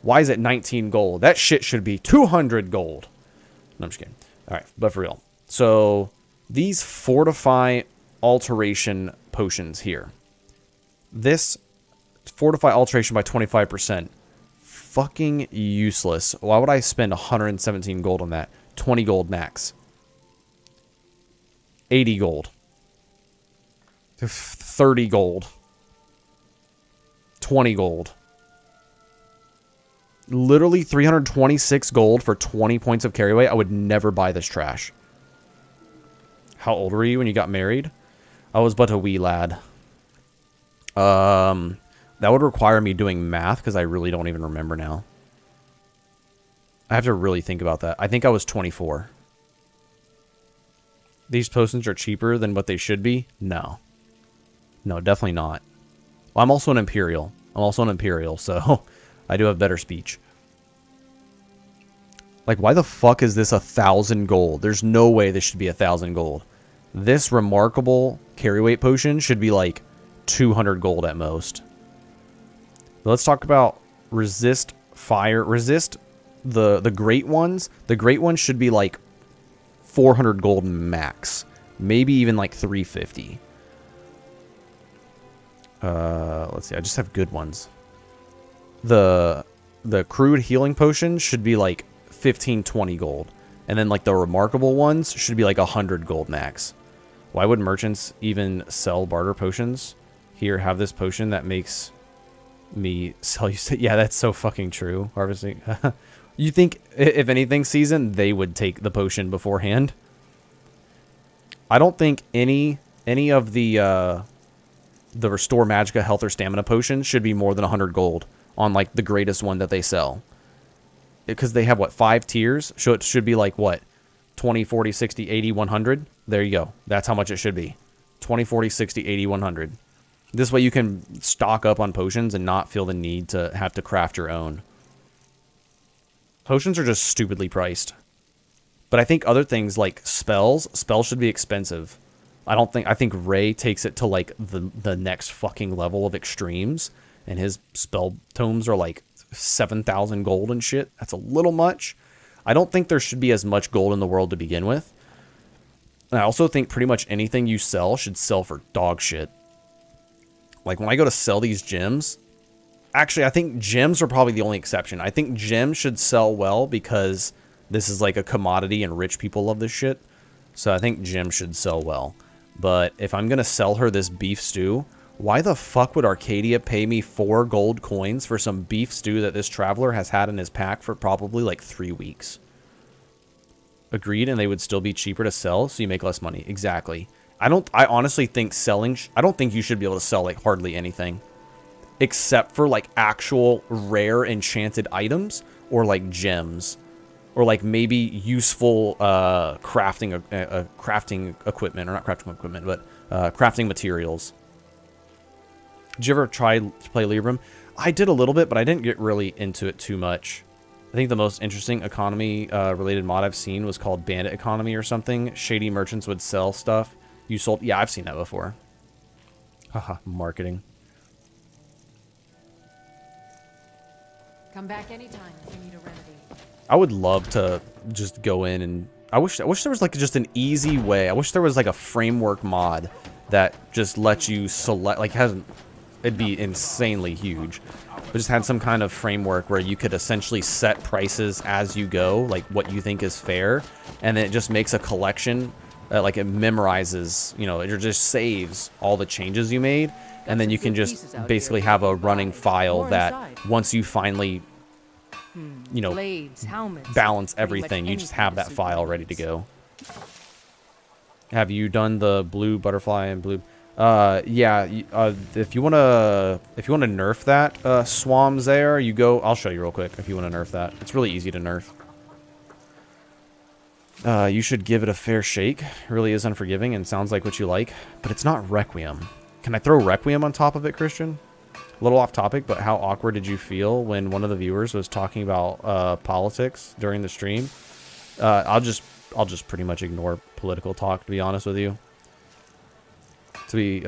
why is it 19 gold? That shit should be 200 gold. No, I'm just kidding. All right, but for real. So these fortify alteration potions here. This fortify alteration by 25%. Fucking useless. Why would I spend 117 gold on that? 20 gold max. 80 gold. 30 gold. 20 gold. Literally 326 gold for 20 points of carry weight. I would never buy this trash. How old were you when you got married? I was but a wee lad. That would require me doing math because I really don't even remember now. I have to really think about that. I think I was 24. These potions are cheaper than what they should be? No. No, definitely not. Well, I'm also an Imperial. So I do have better speech. Like, why the fuck is this 1,000 gold? There's no way this should be 1,000 gold. This remarkable carry weight potion should be like 200 gold at most. Let's talk about resist fire. Resist the great ones. The great ones should be like 400 gold max. Maybe even like 350. Let's see. I just have good ones. The crude healing potions should be like 15-20 gold. And then like the remarkable ones should be like 100 gold max. Why would merchants even sell barter potions? Here, have this potion that makes me sell you. Yeah, that's so fucking true. Harvesting. You think if anything season, they would take the potion beforehand? I don't think any of the Restore Magicka health or stamina potions should be more than 100 gold on like the greatest one that they sell. Because they have what, 5 tiers? So it should be like what? 20, 40, 60, 80, 100. There you go. That's how much it should be. 20, 40, 60, 80, 100. This way you can stock up on potions and not feel the need to have to craft your own. Potions are just stupidly priced. But I think other things like spells should be expensive. I think Ray takes it to like the next fucking level of extremes, and his spell tomes are like 7,000 gold and shit. That's a little much. I don't think there should be as much gold in the world to begin with. And I also think pretty much anything you sell should sell for dog shit. Like when I go to sell these gems, actually I think gems are probably the only exception. I think gems should sell well because this is like a commodity and rich people love this shit. So I think gems should sell well. But if I'm going to sell her this beef stew, why the fuck would Arcadia pay me 4 gold coins for some beef stew that this traveler has had in his pack for probably like 3 weeks? Agreed, and they would still be cheaper to sell, so you make less money. Exactly. I honestly think I don't think you should be able to sell like hardly anything. Except for like actual rare enchanted items or like gems. Or like maybe useful crafting equipment, or not crafting equipment, but crafting materials. Did you ever try to play Libram? I did a little bit, but I didn't get really into it too much. I think the most interesting economy related mod I've seen was called Bandit Economy or something. Shady merchants would sell stuff. You sold... Yeah, I've seen that before. Haha, marketing. Come back anytime if you need a remedy. I would love to just go in and... I wish there was like just an easy way. I wish there was like a framework mod that just lets you select... Like, it'd be insanely huge. But just had some kind of framework where you could essentially set prices as you go, like what you think is fair, and then it just makes a collection, like it memorizes, you know, it just saves all the changes you made, and then you can just basically have a running file that once you finally, you know, balance everything, you just have that file ready to go. Have you done the blue butterfly and blue... yeah, if you wanna nerf that, Swam there, you go, I'll show you real quick if you wanna nerf that. It's really easy to nerf. You should give it a fair shake. It really is unforgiving and sounds like what you like, but it's not Requiem. Can I throw Requiem on top of it, Christian? A little off topic, but how awkward did you feel when one of the viewers was talking about, politics during the stream? I'll just pretty much ignore political talk, to be honest with you. To be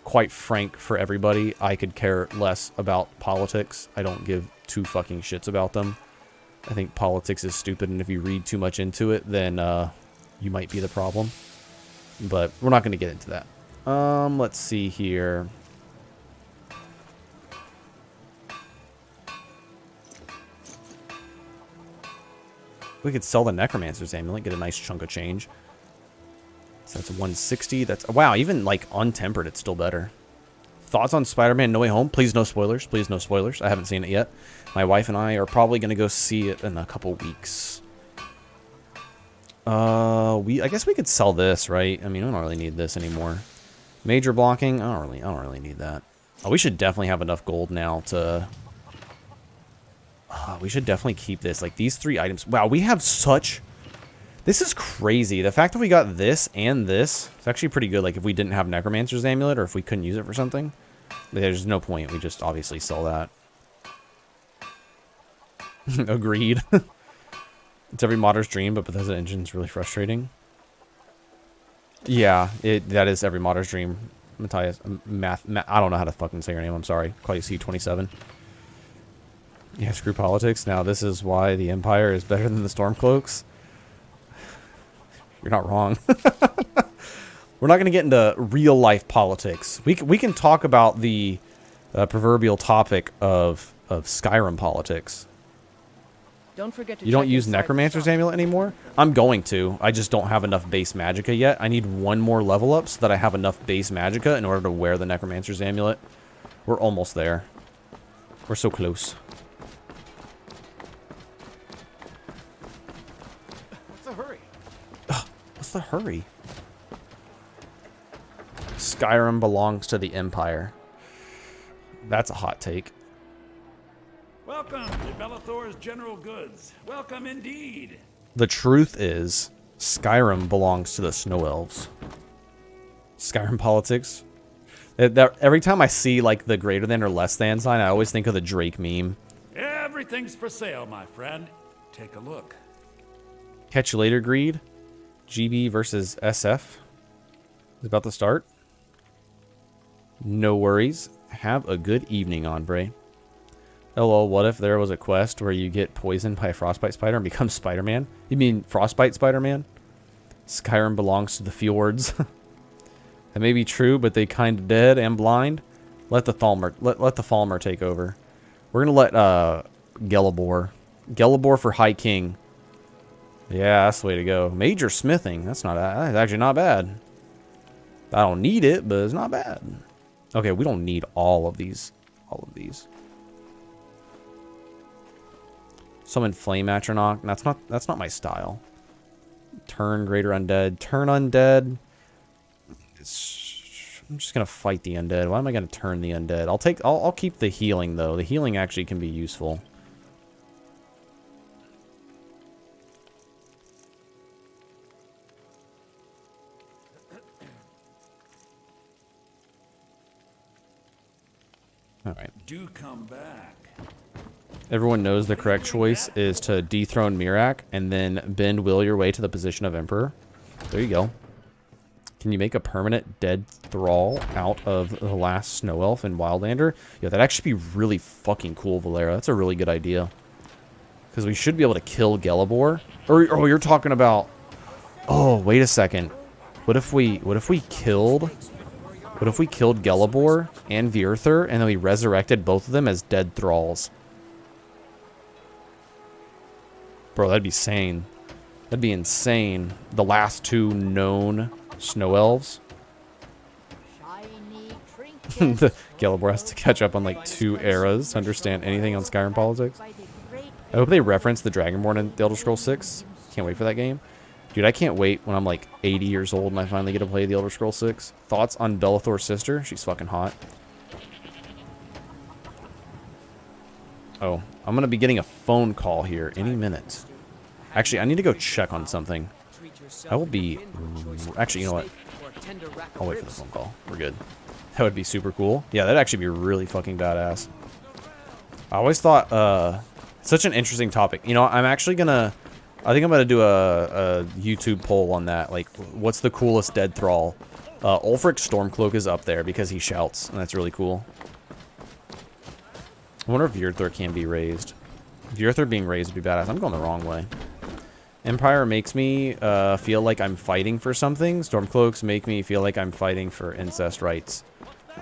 quite frank for everybody, I could care less about politics. I don't give 2 fucking shits about them. I think politics is stupid, and if you read too much into it, then you might be the problem. But we're not going to get into that. Let's see here. We could sell the Necromancer's Amulet, get a nice chunk of change. So that's 160. That's wow. Even like untempered, it's still better. Thoughts on Spider-Man No Way Home? Please no spoilers. Please no spoilers. I haven't seen it yet. My wife and I are probably gonna go see it in a couple weeks. I guess we could sell this, right? I mean, I don't really need this anymore. Major blocking. I don't really need that. Oh, we should definitely have enough gold now to. We should definitely keep this. Like these 3 items. Wow, we have such. This is crazy. The fact that we got this and this is actually pretty good. Like if we didn't have Necromancer's Amulet or if we couldn't use it for something, there's no point. We just obviously sell that. Agreed. It's every modder's dream, but Bethesda Engine's really frustrating. Yeah, that is every modder's dream. Matthias, I don't know how to fucking say your name. I'm sorry. Call you C27. Yeah, screw politics. Now this is why the Empire is better than the Stormcloaks. You're not wrong. We're not going to get into real life politics. We can talk about the proverbial topic of Skyrim politics. Don't forget to you don't use Necromancer's Amulet anymore? I'm going to. I just don't have enough base Magicka yet. I need 1 more level up so that I have enough base Magicka in order to wear the Necromancer's Amulet. We're almost there. We're so close. What's the hurry? What's the hurry? Skyrim belongs to the Empire. That's a hot take. Welcome to Bellathor's General Goods. Welcome indeed. The truth is, Skyrim belongs to the Snow Elves. Skyrim politics. Every time I see like the greater than or less than sign, I always think of the Drake meme. Everything's for sale, my friend. Take a look. Catch you later, Greed. GB versus SF is about to start. No worries. Have a good evening, Ombre. LOL, what if there was a quest where you get poisoned by a frostbite spider and become Spider-Man? You mean frostbite Spider-Man? Skyrim belongs to the fjords. That may be true, but they kinda dead and blind. Let the Thalmor take over. We're gonna let Gelibor for High King. Yeah, that's the way to go. Major smithing. That's actually not bad. I don't need it, but it's not bad. Okay, we don't need all of these. Summon Flame Atronach. That's not my style. Turn Greater Undead. Turn Undead. I'm just gonna fight the undead. Why am I gonna turn the undead? I'll keep the healing though. The healing actually can be useful. All right. Do come back. Everyone knows the correct choice is to dethrone Miraak and then bend will your way to the position of Emperor. There you go. Can you make a permanent dead thrall out of the last snow elf in Wildlander? Yeah, that'd actually be really fucking cool, Valera. That's a really good idea. Because we should be able to kill Gelibor. Or you're talking about... Oh, wait a second. What if we killed Gelibor and Vierthur and then we resurrected both of them as dead thralls? Bro, that'd be sane. That'd be insane. The last 2 known snow elves. The Gelibor has to catch up on like 2 eras to understand anything on Skyrim politics. I hope they reference the Dragonborn in The Elder Scrolls 6. Can't wait for that game. Dude, I can't wait when I'm like 80 years old and I finally get to play The Elder Scrolls 6. Thoughts on Bellathor's sister? She's fucking hot. Oh, I'm going to be getting a phone call here any minute. Actually, I need to go check on something. I will be... Actually, you know what? I'll wait for the phone call. We're good. That would be super cool. Yeah, that'd actually be really fucking badass. I always thought... such an interesting topic. You know, I'm actually going to... I think I'm going to do a YouTube poll on that. Like, what's the coolest dead thrall? Ulfric Stormcloak is up there because he shouts, and that's really cool. I wonder if Vierthur can be raised. Vierthur being raised would be badass. I'm going the wrong way. Empire makes me feel like I'm fighting for something. Stormcloaks make me feel like I'm fighting for incest rights.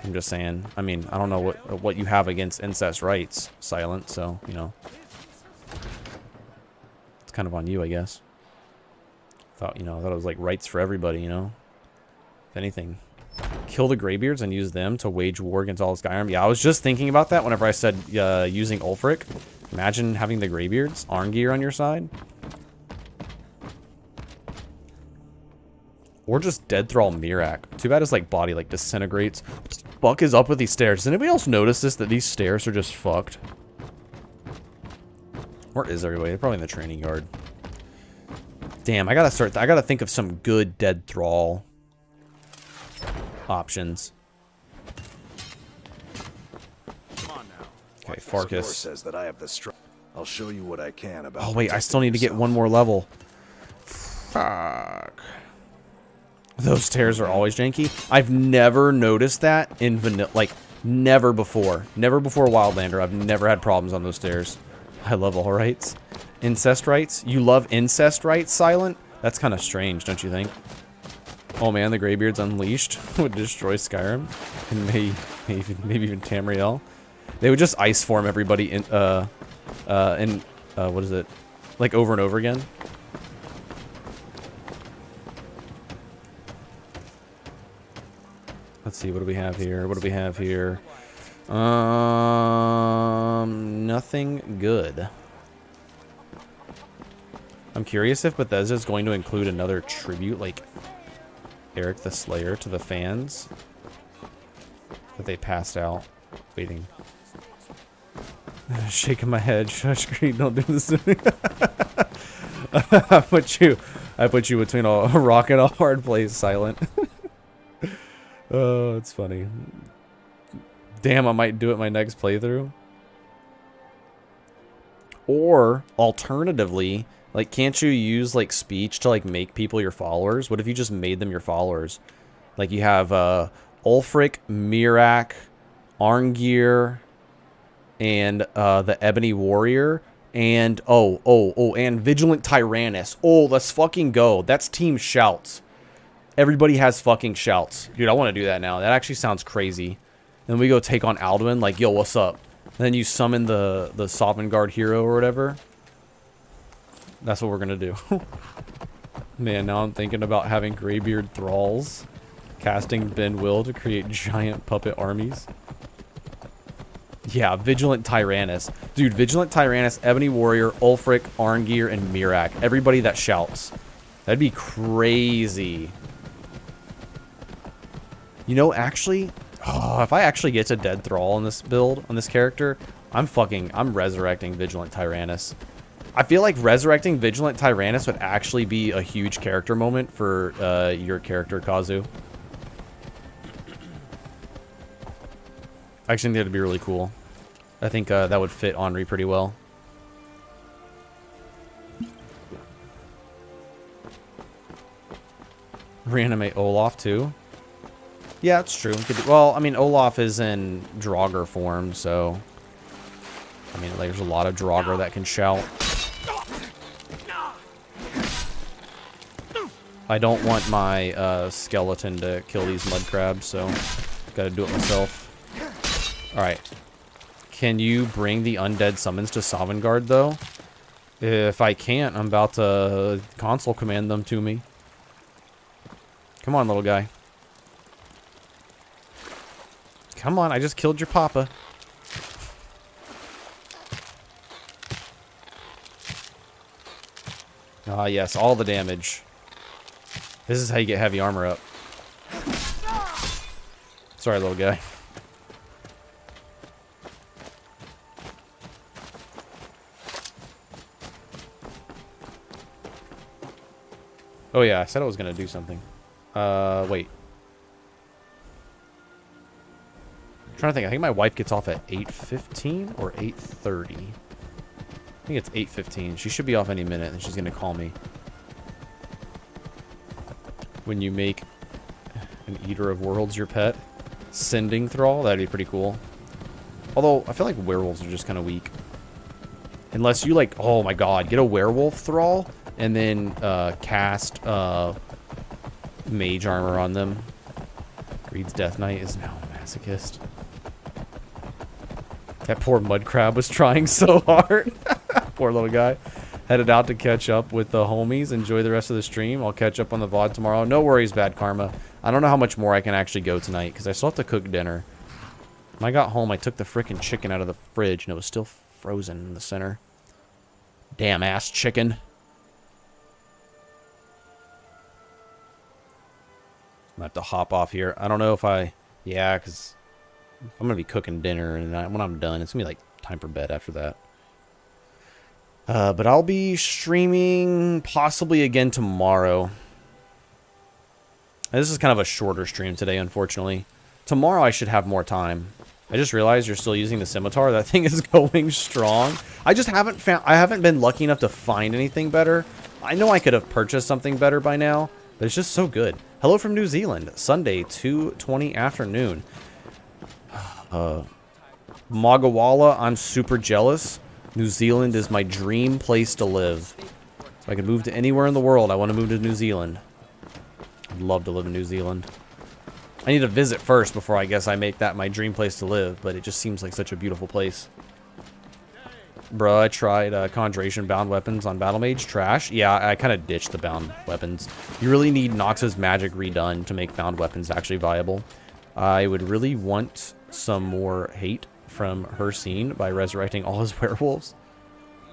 I'm just saying. I mean, I don't know what you have against incest rights, Silent, so, you know. It's kind of on you, I guess. Thought it was like rights for everybody, you know. If anything. Kill the Greybeards and use them to wage war against all of Skyrim. Yeah, I was just thinking about that whenever I said using Ulfric. Imagine having the Greybeards, Arngeir on your side. Or just Dead Thrall Mirak. Too bad his like body like disintegrates. What the fuck is up with these stairs? Does anybody else notice this, that these stairs are just fucked? Where is everybody? They're probably in the training yard. Damn, I gotta think of some good Dead Thrall options. Come on now. Okay, Farkas. Says that I have the strength. I'll show you what I can about. Oh wait, I still need to get one more level. Fuck. Those stairs are always janky. I've never noticed that in vanilla, like never before. Never before Wildlander. I've never had problems on those stairs. I love all rights. Incest rights? You love incest rights, Silent? That's kind of strange, don't you think? Oh man, the Greybeards Unleashed would destroy Skyrim. And maybe even Tamriel. They would just ice form everybody in, what is it? Like over and over again. Let's see, what do we have here? What do we have here? Nothing good. I'm curious if Bethesda is going to include another tribute, like Eric the Slayer, to the fans that they passed out. Waiting. Shaking my head. Shush, Creed, don't do this to me. I put you between a rock and a hard place, Silent. Oh, it's funny. Damn, I might do it my next playthrough. Or, alternatively, like, can't you use, like, speech to, like, make people your followers? What if you just made them your followers? Like, you have, Ulfric, Mirak, Arngeir, and, the Ebony Warrior, and, and Vigilant Tyrannus. Oh, let's fucking go. That's Team Shouts. Everybody has fucking shouts. Dude, I want to do that now. That actually sounds crazy. Then we go take on Alduin, like, yo, what's up? And then you summon the Sovngarde hero or whatever. That's what we're gonna do. Man, now I'm thinking about having Greybeard thralls. Casting Ben Will to create giant puppet armies. Yeah, Vigilant Tyrannus. Dude, Vigilant Tyrannus, Ebony Warrior, Ulfric, Arngeir, and Mirak. Everybody that shouts. That'd be crazy. You know, actually, if I actually get to Dead Thrall on this build, on this character, I'm resurrecting Vigilant Tyrannus. I feel like resurrecting Vigilant Tyrannus would actually be a huge character moment for your character, Kazu. I actually think that'd be really cool. I think that would fit Henri pretty well. Reanimate Olaf too. Yeah, it's true. Well, I mean, Olaf is in Draugr form, so I mean, there's a lot of Draugr that can shout. I don't want my skeleton to kill these mud crabs, so gotta do it myself. Alright. Can you bring the undead summons to Sovngarde, though? If I can't, I'm about to console command them to me. Come on, little guy. Come on, I just killed your papa. Ah, yes, all the damage. This is how you get heavy armor up. Sorry, little guy. Oh yeah, I said I was gonna do something. Wait. I'm trying to think. I think my wife gets off at 8:15 or 8:30. I think it's 8:15. She should be off any minute, and she's gonna call me. When you make an Eater of Worlds your pet, Sending Thrall, that'd be pretty cool. Although I feel like werewolves are just kind of weak, unless you like. Oh my god, get a werewolf thrall and then cast mage armor on them. Reed's Death Knight is now a masochist. That poor mud crab was trying so hard. Poor little guy. Headed out to catch up with the homies. Enjoy the rest of the stream. I'll catch up on the VOD tomorrow. No worries, Bad Karma. I don't know how much more I can actually go tonight because I still have to cook dinner. When I got home, I took the frickin' chicken out of the fridge and it was still frozen in the center. Damn ass chicken. I'm gonna have to hop off here. I don't know if yeah, because I'm gonna be cooking dinner, and when I'm done, it's gonna be like time for bed after that. But I'll be streaming possibly again tomorrow. This is kind of a shorter stream today, unfortunately. Tomorrow I should have more time. I just realized you're still using the scimitar. That thing is going strong. I haven't been lucky enough to find anything better. I know I could have purchased something better by now, but it's just so good. Hello from New Zealand. Sunday, 2:20 afternoon. Magawala, I'm super jealous. New Zealand is my dream place to live. If I could move to anywhere in the world, I want to move to New Zealand. I'd love to live in New Zealand. I need to visit first before I guess I make that my dream place to live, but it just seems like such a beautiful place. Bruh, I tried Conjuration bound weapons on Battle Mage. Trash. Yeah, I kind of ditched the bound weapons. You really need Nox's magic redone to make bound weapons actually viable. I would really want some more hate from her scene by resurrecting all his werewolves.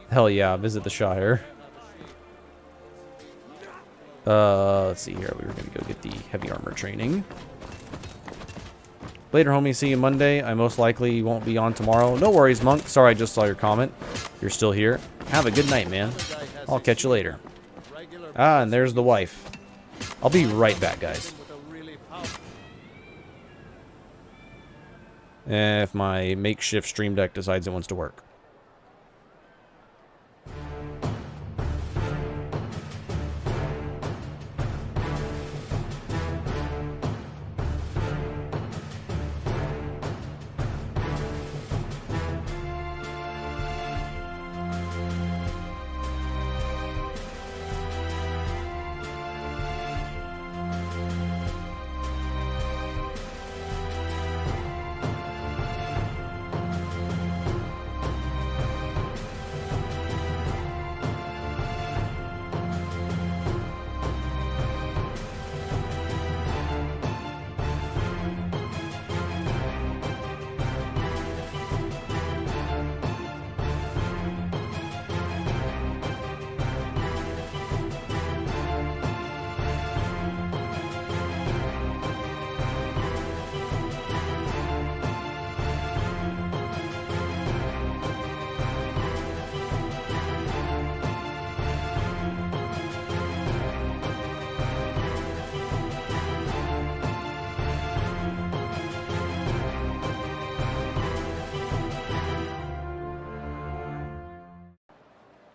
Hell yeah, visit the Shire. Let's see here. We were going to go get the heavy armor training. Later, homie. See you Monday. I most likely won't be on tomorrow. No worries, Monk. Sorry, I just saw your comment. You're still here. Have a good night, man. I'll catch you later. Ah, and there's the wife. I'll be right back, guys. If my makeshift stream deck decides it wants to work.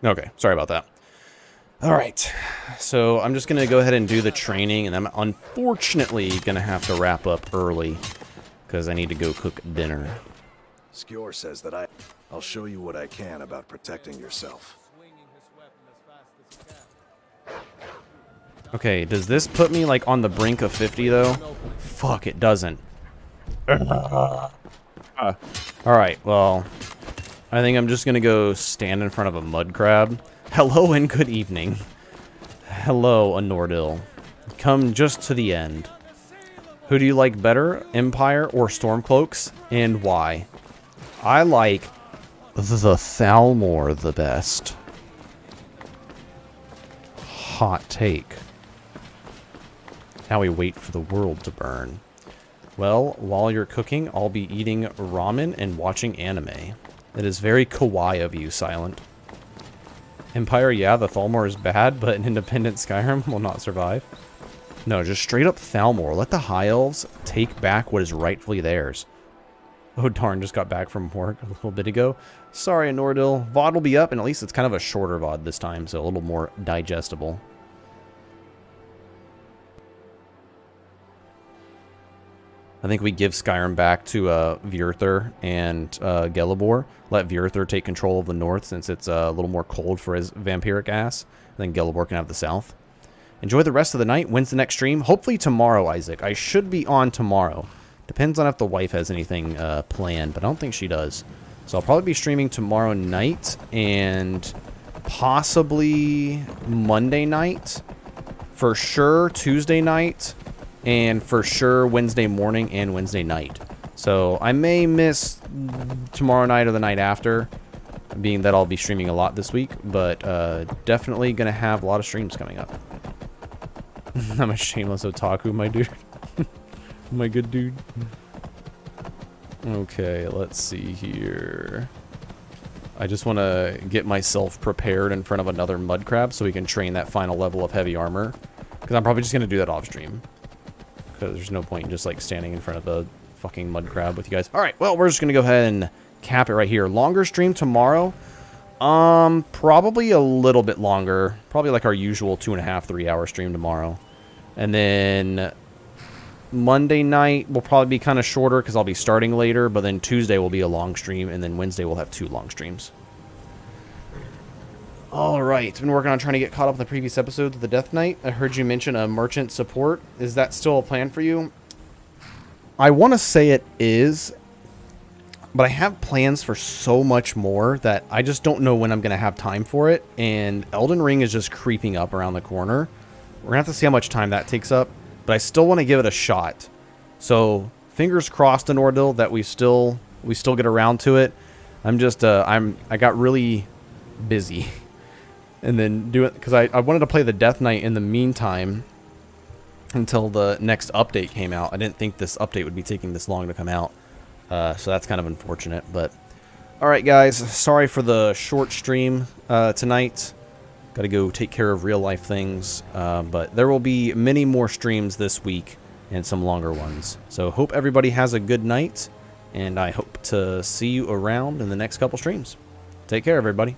Okay, sorry about that. All right, so I'm just going to go ahead and do the training, and I'm unfortunately going to have to wrap up early because I need to go cook dinner. Skjor says that I'll show you what I can about protecting yourself. Okay, does this put me, like, on the brink of 50, though? Fuck, it doesn't. Alright, well, I think I'm just gonna go stand in front of a mud crab. Hello and good evening. Hello, Anordil. Come just to the end. Who do you like better, Empire or Stormcloaks, and why? I like the Thalmor the best. Hot take. Now we wait for the world to burn. Well, while you're cooking, I'll be eating ramen and watching anime. It is very kawaii of you, Silent. Empire, yeah, the Thalmor is bad, but an independent Skyrim will not survive. No, just straight up Thalmor. Let the High Elves take back what is rightfully theirs. Oh darn, just got back from work a little bit ago. Sorry, Nordil. VOD will be up, and at least it's kind of a shorter VOD this time, so a little more digestible. I think we give Skyrim back to Vyrthur and Gelibor. Let Vyrthur take control of the north since it's a little more cold for his vampiric ass. And then Gelibor can have the south. Enjoy the rest of the night. When's the next stream? Hopefully tomorrow, Isaac. I should be on tomorrow. Depends on if the wife has anything planned, but I don't think she does. So I'll probably be streaming tomorrow night, and possibly Monday night, for sure Tuesday night, and for sure Wednesday morning and Wednesday night. So I may miss tomorrow night or the night after, being that I'll be streaming a lot this week, but definitely going to have a lot of streams coming up. I'm a shameless otaku, my dude. My good dude. Okay, let's see here. I just want to get myself prepared in front of another mud crab so we can train that final level of heavy armor. Because I'm probably just going to do that off stream. Because there's no point in just like standing in front of a fucking mud crab with you guys. Alright, well, we're just going to go ahead and cap it right here. Longer stream tomorrow. Probably a little bit longer. Probably like our usual 2.5, 3 hour stream tomorrow. And then Monday night will probably be kind of shorter because I'll be starting later. But then Tuesday will be a long stream. And then Wednesday we'll have 2 long streams. Alright, been working on trying to get caught up in the previous episodes of the Death Knight. I heard you mention a merchant support. Is that still a plan for you? I want to say it is. But I have plans for so much more that I just don't know when I'm going to have time for it. And Elden Ring is just creeping up around the corner. We're going to have to see how much time that takes up. But I still want to give it a shot. So, fingers crossed in Ordil that we still get around to it. I'm just, I got really busy. And then do it, because I wanted to play the Death Knight in the meantime until the next update came out. I didn't think this update would be taking this long to come out. So that's kind of unfortunate, but alright guys, sorry for the short stream tonight. Gotta go take care of real life things, but there will be many more streams this week and some longer ones. So hope everybody has a good night, and I hope to see you around in the next couple streams. Take care everybody.